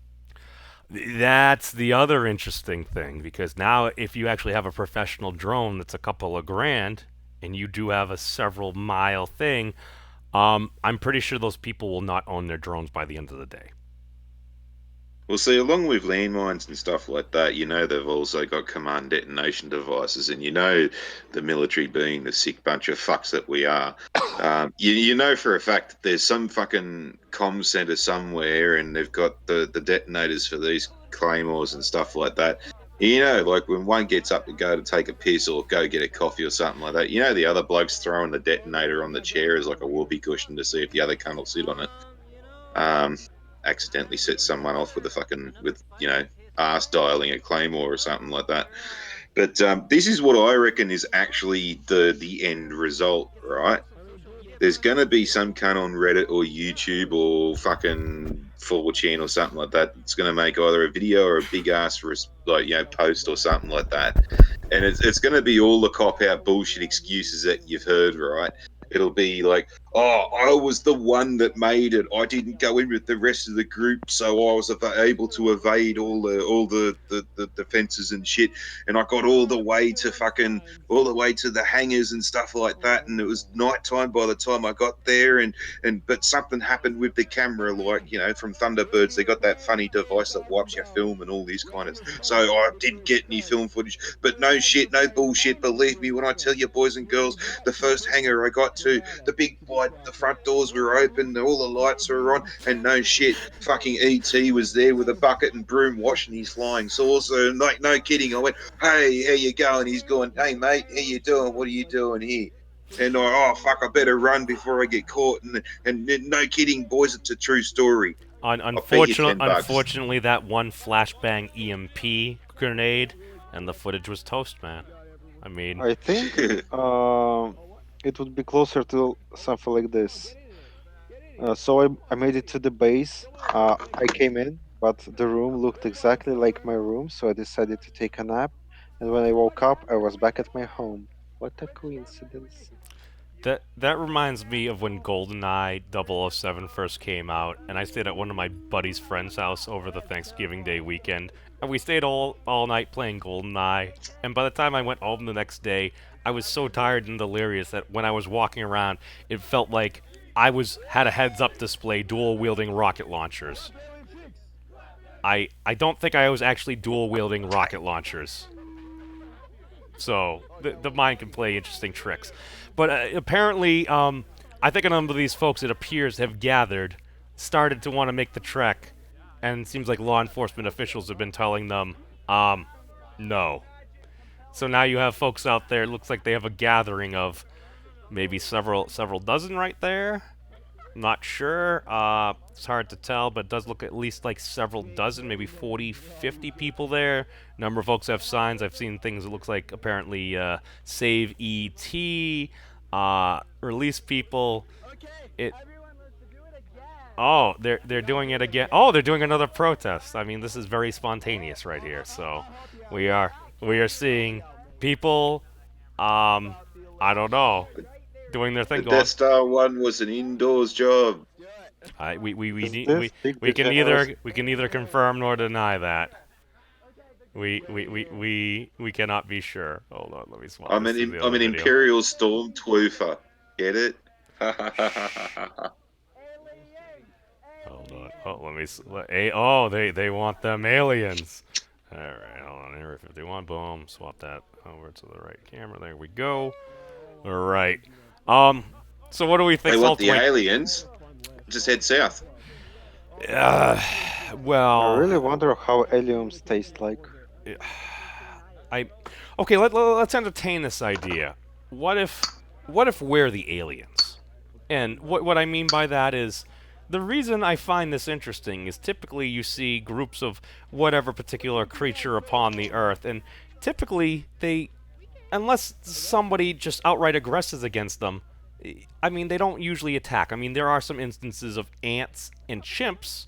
That's the other interesting thing, because now if you actually have a professional drone that's a couple of grand, and you do have a several mile thing, I'm pretty sure those people will not own their drones by the end of the day. Well, see, along with landmines and stuff like that, they've also got command detonation devices, and the military being the sick bunch of fucks that we are, you know for a fact that there's some fucking comm center somewhere, and they've got the detonators for these claymores and stuff like that. Like when one gets up to go to take a piss or go get a coffee or something like that, the other bloke's throwing the detonator on the chair as like a whoopee cushion to see if the other cunt will sit on it. Accidentally set someone off with arse dialing a claymore or something like that. But this is what I reckon is actually the end result, right? There's going to be some cunt on Reddit or YouTube or fucking 4chan or something like that that's going to make either a video or a big ass post or something like that. And it's going to be all the cop-out bullshit excuses that you've heard, right? It'll be like, oh, I was the one that made it. I didn't go in with the rest of the group, so I was able to evade all the defenses and shit. And I got all the way to the hangars and stuff like that. And it was nighttime by the time I got there. But something happened with the camera, like from Thunderbirds, they got that funny device that wipes your film and all these kind of. So I didn't get any film footage. But no shit, no bullshit. Believe me when I tell you, boys and girls, the first hangar I got to, the front doors were open, all the lights were on, and no shit, fucking ET was there with a bucket and broom washing his flying saucer. Like, no kidding. I went, hey, how you going? He's going, hey mate, how you doing? What are you doing here? And oh fuck, I better run before I get caught. And no kidding, boys, it's a true story. Unfortunately, that one flashbang EMP grenade and the footage was toast, man. I mean, I think it would be closer to something like this. So I made it to the base. I came in, but the room looked exactly like my room, so I decided to take a nap. And when I woke up, I was back at my home. What a coincidence. That reminds me of when GoldenEye 007 first came out, and I stayed at one of my buddy's friend's house over the Thanksgiving Day weekend, and we stayed all night playing GoldenEye, and by the time I went home the next day, I was so tired and delirious that when I was walking around, it felt like I had a heads-up display dual-wielding rocket launchers. I don't think I was actually dual-wielding rocket launchers. So, the mind can play interesting tricks. But apparently, I think a number of these folks, it appears, have gathered, started to want to make the trek, and it seems like law enforcement officials have been telling them, no. So now you have folks out there, it looks like they have a gathering of maybe several dozen right there. I'm not sure. It's hard to tell, but it does look at least like several dozen, maybe 40, 50 people there. Number of folks have signs. I've seen things that looks like apparently save ET, release people. Oh, they're doing it again. Oh, they're doing another protest. I mean, this is very spontaneous right here. So we are seeing people. I don't know. Doing their thing. The Death Star one was an indoors job. We can neither confirm nor deny that. We cannot be sure. Hold on, let me swap. I'm an Imperial Stormtrooper. Get it? Hold on. Oh, let me. Oh, they want them aliens. All right, hold on. Area 51. Boom. Swap that over to the right camera. There we go. All right. So what do we think? They want the aliens. Just head south. Well, I really wonder how aliens taste like. Okay. Let's entertain this idea. What if we're the aliens? And what I mean by that is, the reason I find this interesting is typically you see groups of whatever particular creature upon the Earth, and typically unless somebody just outright aggresses against them, I mean, they don't usually attack. I mean, there are some instances of ants and chimps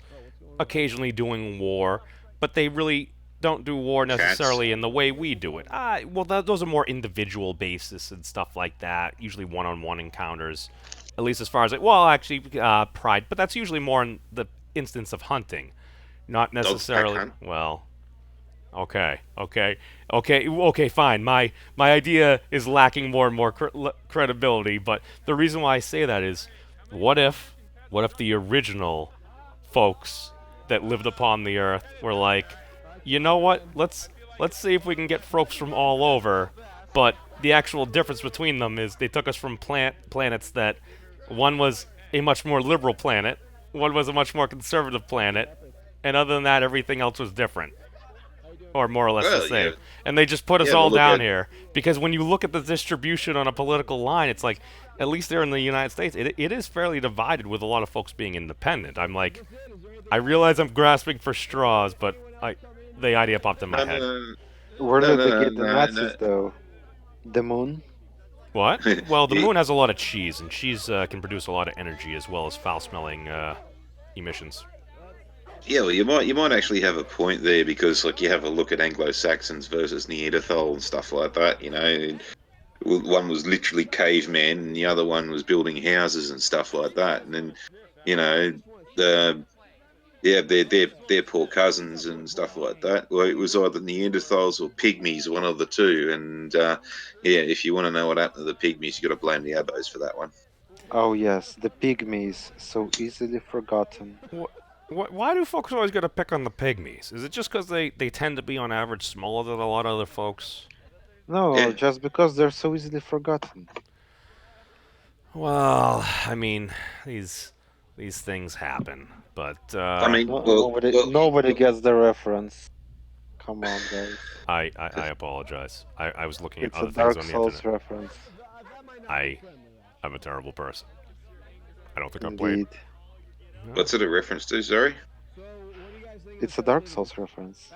occasionally doing war, but they really don't do war necessarily in the way we do it. Well, those are more individual basis and stuff like that, usually one-on-one encounters, at least as far as actually, pride, but that's usually more in the instance of hunting, not necessarily, well, okay, fine. My idea is lacking more and more credibility, but the reason why I say that is, what if the original folks that lived upon the earth were like, you know what? Let's see if we can get folks from all over, but the actual difference between them is they took us from planets that one was a much more liberal planet, one was a much more conservative planet, and other than that, everything else was different. Or more or less the same. Yeah. And they just put us all down here. Because when you look at the distribution on a political line, it's like, at least there in the United States, it is fairly divided with a lot of folks being independent. I'm like, I realize I'm grasping for straws, but the idea popped in my head. Where did they get the Nazis, though? The moon? What? Well, the moon has a lot of cheese, and cheese can produce a lot of energy as well as foul-smelling emissions. Yeah, well, you might actually have a point there, because like you have a look at Anglo-Saxons versus Neanderthal and stuff like that. You know, one was literally caveman, and the other one was building houses and stuff like that. And then, you know, they're poor cousins and stuff like that. Well, it was either Neanderthals or pygmies, one of the two. And if you want to know what happened to the pygmies, you got to blame the Abos for that one. Oh yes, the pygmies, so easily forgotten. Why do folks always got to pick on the pygmies? Is it just because they tend to be on average smaller than a lot of other folks? No, just because they're so easily forgotten. Well, I mean, these things happen, but I mean, nobody gets the reference. Come on, guys. I apologize. I was looking at it's other a Dark things on Souls the internet. reference. I'm a terrible person. I don't think I've Indeed. played. What's it a reference to? Sorry. It's a Dark Souls reference.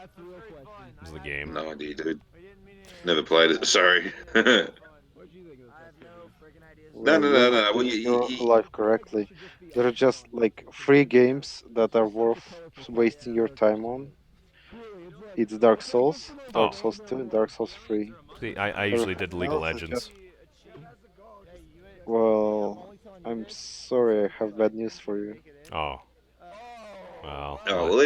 It's the game. No idea, dude. Never played it. Sorry. No. Well, your life correctly. They're just like free games that are worth wasting your time on. It's Dark Souls, Dark Souls 2, and Dark Souls 3. See, I usually did League of Legends. Well, I'm sorry, I have bad news for you. Oh. Well. Well,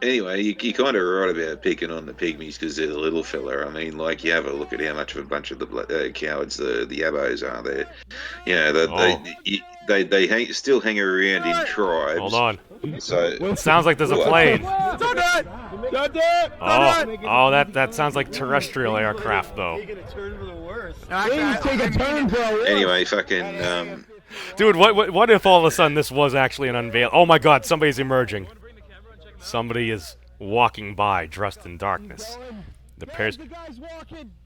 anyway, you kind of right about picking on the pygmies because they're the little fella. I mean, like, you have a look at how much of a bunch of the cowards the Abos are there. You know, they still hang around in tribes. Hold on. So it sounds like there's a plane. Don't do it! Don't do it! Oh, that sounds like terrestrial aircraft, though. Please take a turn, bro. Anyway, fucking. Dude, what if all of a sudden this was actually an unveil? Oh my God, somebody's emerging. Somebody is walking by, dressed in darkness. The pairs.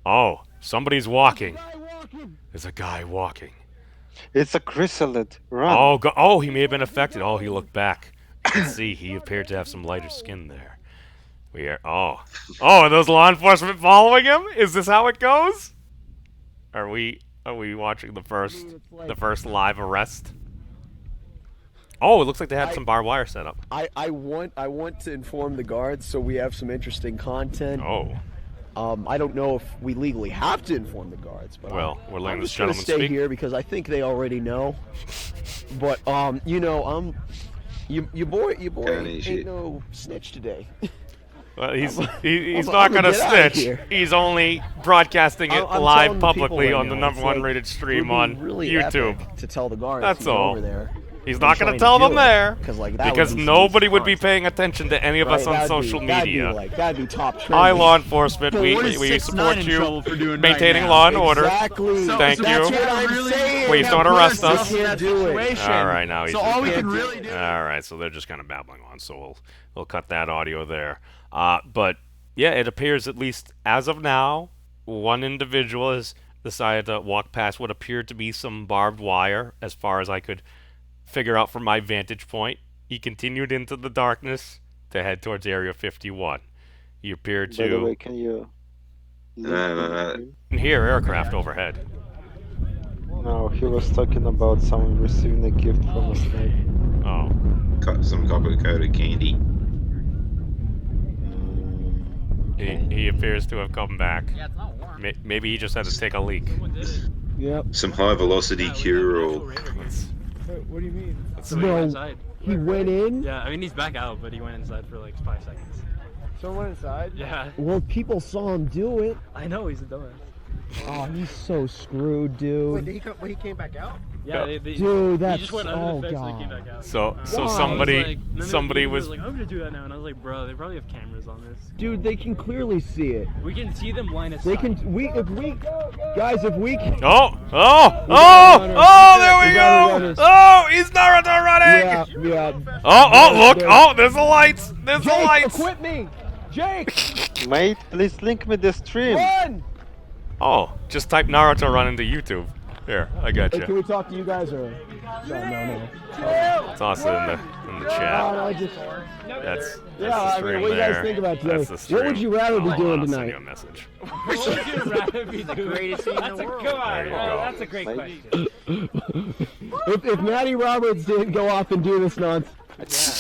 Oh, somebody's walking. There's a guy walking. It's a chrysalid. Run. Oh, he may have been affected. Oh, he looked back. You can see he appeared to have some lighter skin there. Are those law enforcement following him? Is this how it goes? Are we watching the first live arrest? Oh, it looks like they had some barbed wire set up. I want to inform the guards so we have some interesting content. Oh. I don't know if we legally have to inform the guards, but we're letting this gentleman speak. Stay here because I think they already know. But your boy ain't no snitch today. Well, he's not gonna snitch. He's only broadcasting it live publicly on the #1 rated stream on really YouTube. To tell the guards That's all. over there. He's not going to tell them there because nobody would be paying attention to any of us on social media. That'd be top trending. Hi, law enforcement. We support you maintaining law and order. Exactly. Thank you. Please don't arrest us. All right, now he's. So all we can really do. All right, so they're just kind of babbling on. So we'll cut that audio there. But yeah, it appears at least as of now, one individual has decided to walk past what appeared to be some barbed wire, as far as I could figure out from my vantage point. He continued into the darkness to head towards Area 51. He appeared to... By the way, can you... hear aircraft overhead. No, he was talking about someone receiving a gift from a snake. Oh. Some copper-coated candy. He appears to have come back. Maybe he just had to take a leak. Yep. Some high-velocity cure-all. What do you mean? Inside. He went in? Yeah, I mean he's back out, but he went inside for like 5 seconds. Someone inside? Yeah. Well, people saw him do it. I know, he's a dumbass. Oh, he's so screwed, dude. Wait, he came back out? Yeah, dude, that's he just went under the fence and he came back out. So Why? somebody was like, I'm gonna do that now, and I was like, bro, they probably have cameras on this. Dude, they can clearly see it. We can see them line of They sight. can. If we can. Oh, there we go! Oh, he's Naruto running! Yeah. Oh, look! Oh, there's the lights! There's the Jake, lights! equip me! Jake! Mate, please link me the stream. Run! Oh, just type Naruto run into YouTube. Here, I got Hey, can you. we talk to you guys or? No. Toss it in the chat. No, just. That's Yeah, the I stream mean, what do you there. guys think about That's today? the stream. What would you rather be doing I'll send tonight? you a message. What would you rather be doing? Greatest thing in the world. There you go. That's a great question. If Matty Roberts didn't go off and do this nonsense.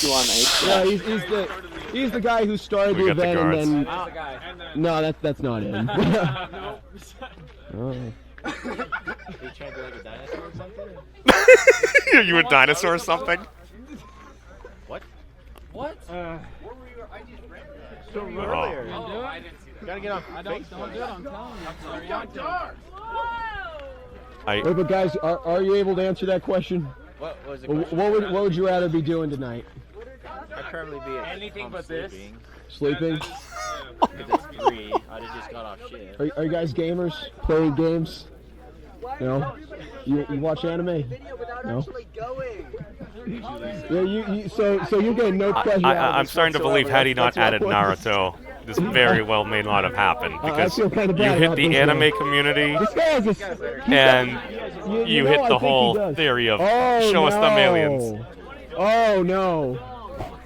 Yeah, he's the guy who started We the got the event guards. and then. That's the guy. No, that's not him. Oh. Are you trying to be like a dinosaur or something? Are you a dinosaur or something? What? What? So Oh. earlier. Oh, I didn't see that. Gotta get off don't do it, I'm telling you. I'm sorry. Wait, but guys, are you able to answer that question? What was the What would you rather be doing tonight? I'd probably be Anything but this. Sleeping? Because it's free. I just got off shit. Are you guys gamers? Playing games? No? You watch anime? No? Yeah, so you're getting no pleasure out of I'm this starting to believe whatsoever. had he not That's added my point. Naruto, this very well may not have happened because feel kinda you bad hit about the this anime guy. community This guy has a... and you know, hit I the think he whole does. theory of Oh, show us them no. aliens. Oh, no.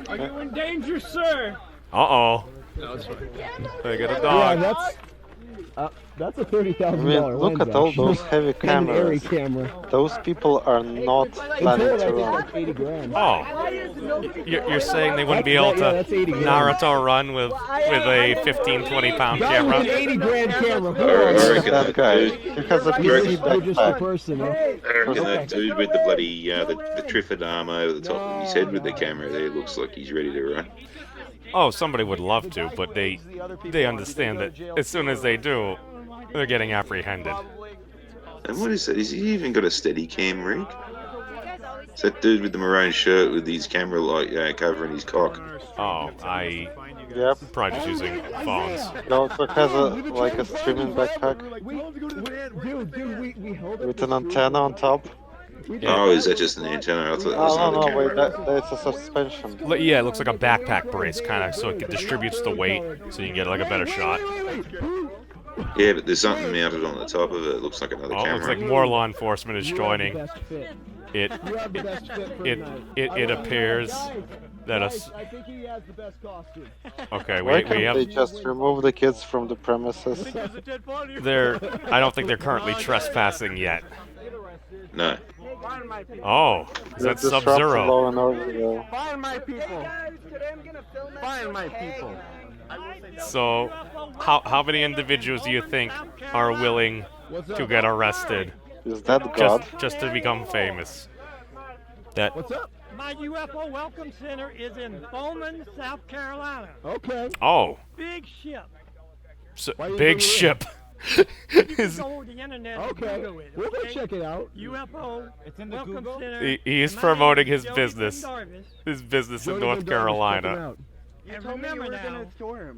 Are you in danger, sir? Uh-oh. No, it's fine. They get a Yeah, dog. that's a $30,000 I mean, look lens, at all actually. those heavy And an airy cameras. camera. Those people are not In planning total, I to think run. like 80 grand. Oh. You're saying they wouldn't be able Yeah, to that's 80 grand. Naruto run with a 15, 20 pound That was an camera? 80 grand camera. I reckon That that guy. dude, He has a You're PC just a backpack. person, huh? I reckon that dude with the bloody the Triffid armor over the top of his head with the camera there looks like he's ready to run. Oh, somebody would love to, but they understand that as soon as they do, they're getting apprehended. And what is that? Is he even got a steady cam rig? It's that dude with the maroon shirt with his camera light covering his cock. Oh, Yep. probably just using phones. He also has a streaming backpack Dude, we held it. with an antenna on top. Oh, is that just an antenna? I thought that was Oh another no, wait, camera. that's a suspension. Yeah, it looks like a backpack brace, kind of, so it distributes the weight, so you can get like a better shot. Yeah, but there's something mounted on the top of it. It looks like another Oh, it looks camera. like more law enforcement is You have the joining. best fit. It You have the best fit for it tonight. it appears that us. I think he has the best costume. Okay, Why we can't they have. just remove the kids from the premises? I don't think they're currently trespassing yet. No. Oh, is that Disrupt Sub-Zero? law and order, though. Find my people. Find my people. So, how many individuals do you think are willing to get arrested Is that God? just to become famous? That What's up? My UFO Welcome Center is in Bowman, South Carolina. Okay. oh, Big ship. so, Why you big doing it? ship. You can His- go to the internet and Okay. Google it. We'll go okay? check it out. UFO Welcome Center. he is My promoting name is his Jody business. Pendarvis. His business in Jody North Van Dorn, check Carolina. him out. And remember now,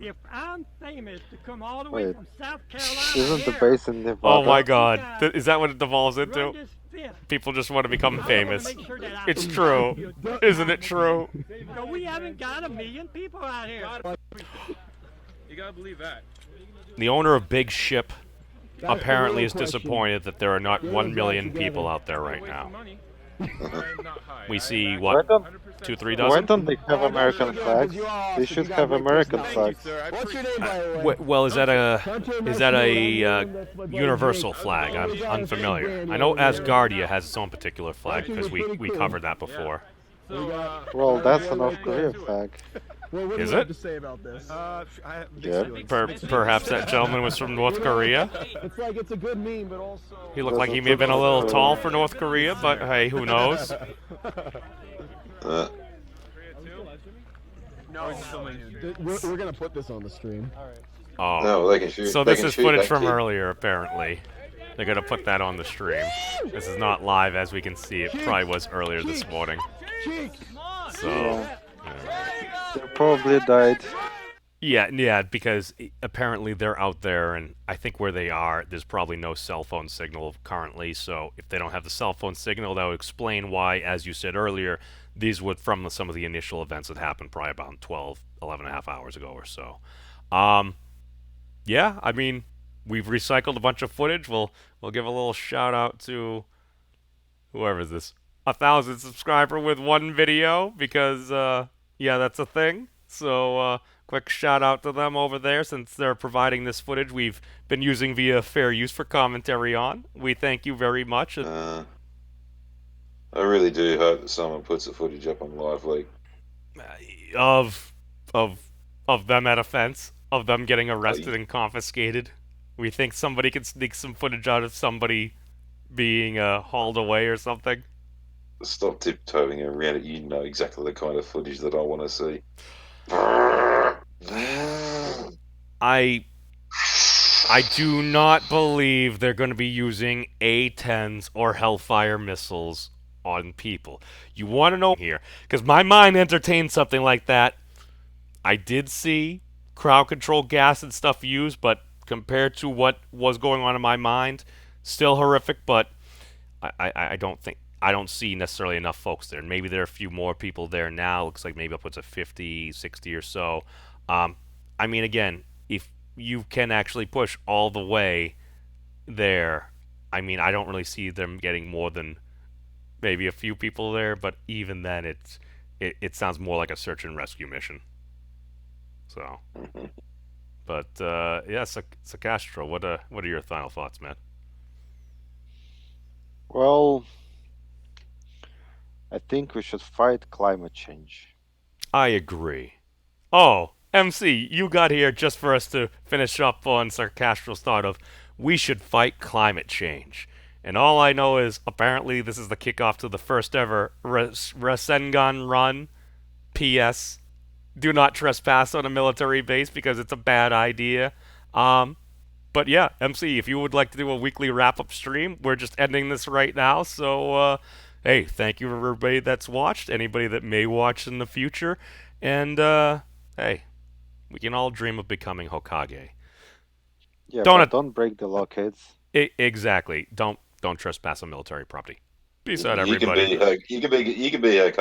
if I'm famous to come all the way Wait. from South Carolina Isn't the here, base in Nevada? Oh my God, is that what it devolves run into? this fifth, People just want to become I wanna famous. make sure that I It's can true, help you. isn't it true? So we haven't got 1 million people out here. You gotta believe that. The owner of Big Ship That's the apparently real is question. disappointed that there are not Get 1 his million act people together. out there right now. We see Why what, don't, 2-3 why dozen? don't they have American flags? They should have American flags. What's your name, by the way? Well, is that a universal flag? I'm unfamiliar. I know Asgardia has its own particular flag because we covered that before. Well, that's a North Korea flag. Well, what do Is you have it? to say about this? Yeah. Perhaps that gentleman was from North Korea. It's like it's a good meme, but also He looked like he may have been a little tall for North Korea, but hey, who knows? We're gonna put this on the stream. Oh, No, they can shoot. so they this can is shoot footage that from kid. earlier, apparently. They're gonna put that on the stream. This is not live, as we can see. It probably was earlier this morning. So, They probably died. yeah, because apparently they're out there, and I think where they are, there's probably no cell phone signal currently. So if they don't have the cell phone signal, that would explain why, as you said earlier, these would from some of the initial events that happened probably about 12, 11 and a half hours ago or so. Yeah, I mean, we've recycled a bunch of footage. We'll give a little shout out to whoever is this, 1,000 subscriber with one video, because yeah, that's a thing. So quick shout out to them over there, since they're providing this footage we've been using via fair use for commentary on. We thank you very much. I really do hope that someone puts the footage up on Live Leak. Of them at a fence, of them getting arrested and confiscated. We think somebody can sneak some footage out of somebody being hauled away or something. Stop tiptoeing around it. You know exactly the kind of footage that I want to see. I do not believe they're going to be using A-10s or Hellfire missiles on people. You want to know here, because my mind entertained something like that. I did see crowd control gas and stuff used, but compared to what was going on in my mind, still horrific. But I don't see necessarily enough folks there. Maybe there are a few more people there now. Looks like maybe upwards of 50, 60 or so. I mean, again, if you can actually push all the way there, I mean, I don't really see them getting more than maybe a few people there. But even then, it sounds more like a search and rescue mission. So, but yeah, Castro, what are your final thoughts, man? Well, I think we should fight climate change. I agree. Oh, MC, you got here just for us to finish up on Sir Castro's thought of we should fight climate change. And all I know is apparently this is the kickoff to the first ever Rasengan run. P.S. Do not trespass on a military base because it's a bad idea. But yeah, MC, if you would like to do a weekly wrap-up stream, we're just ending this right now. So, hey, thank you everybody that's watched, anybody that may watch in the future, and hey, we can all dream of becoming Hokage. Yeah, but don't break the law, kids. Exactly. Don't trespass on military property. Peace out, everybody. You can be Hokage.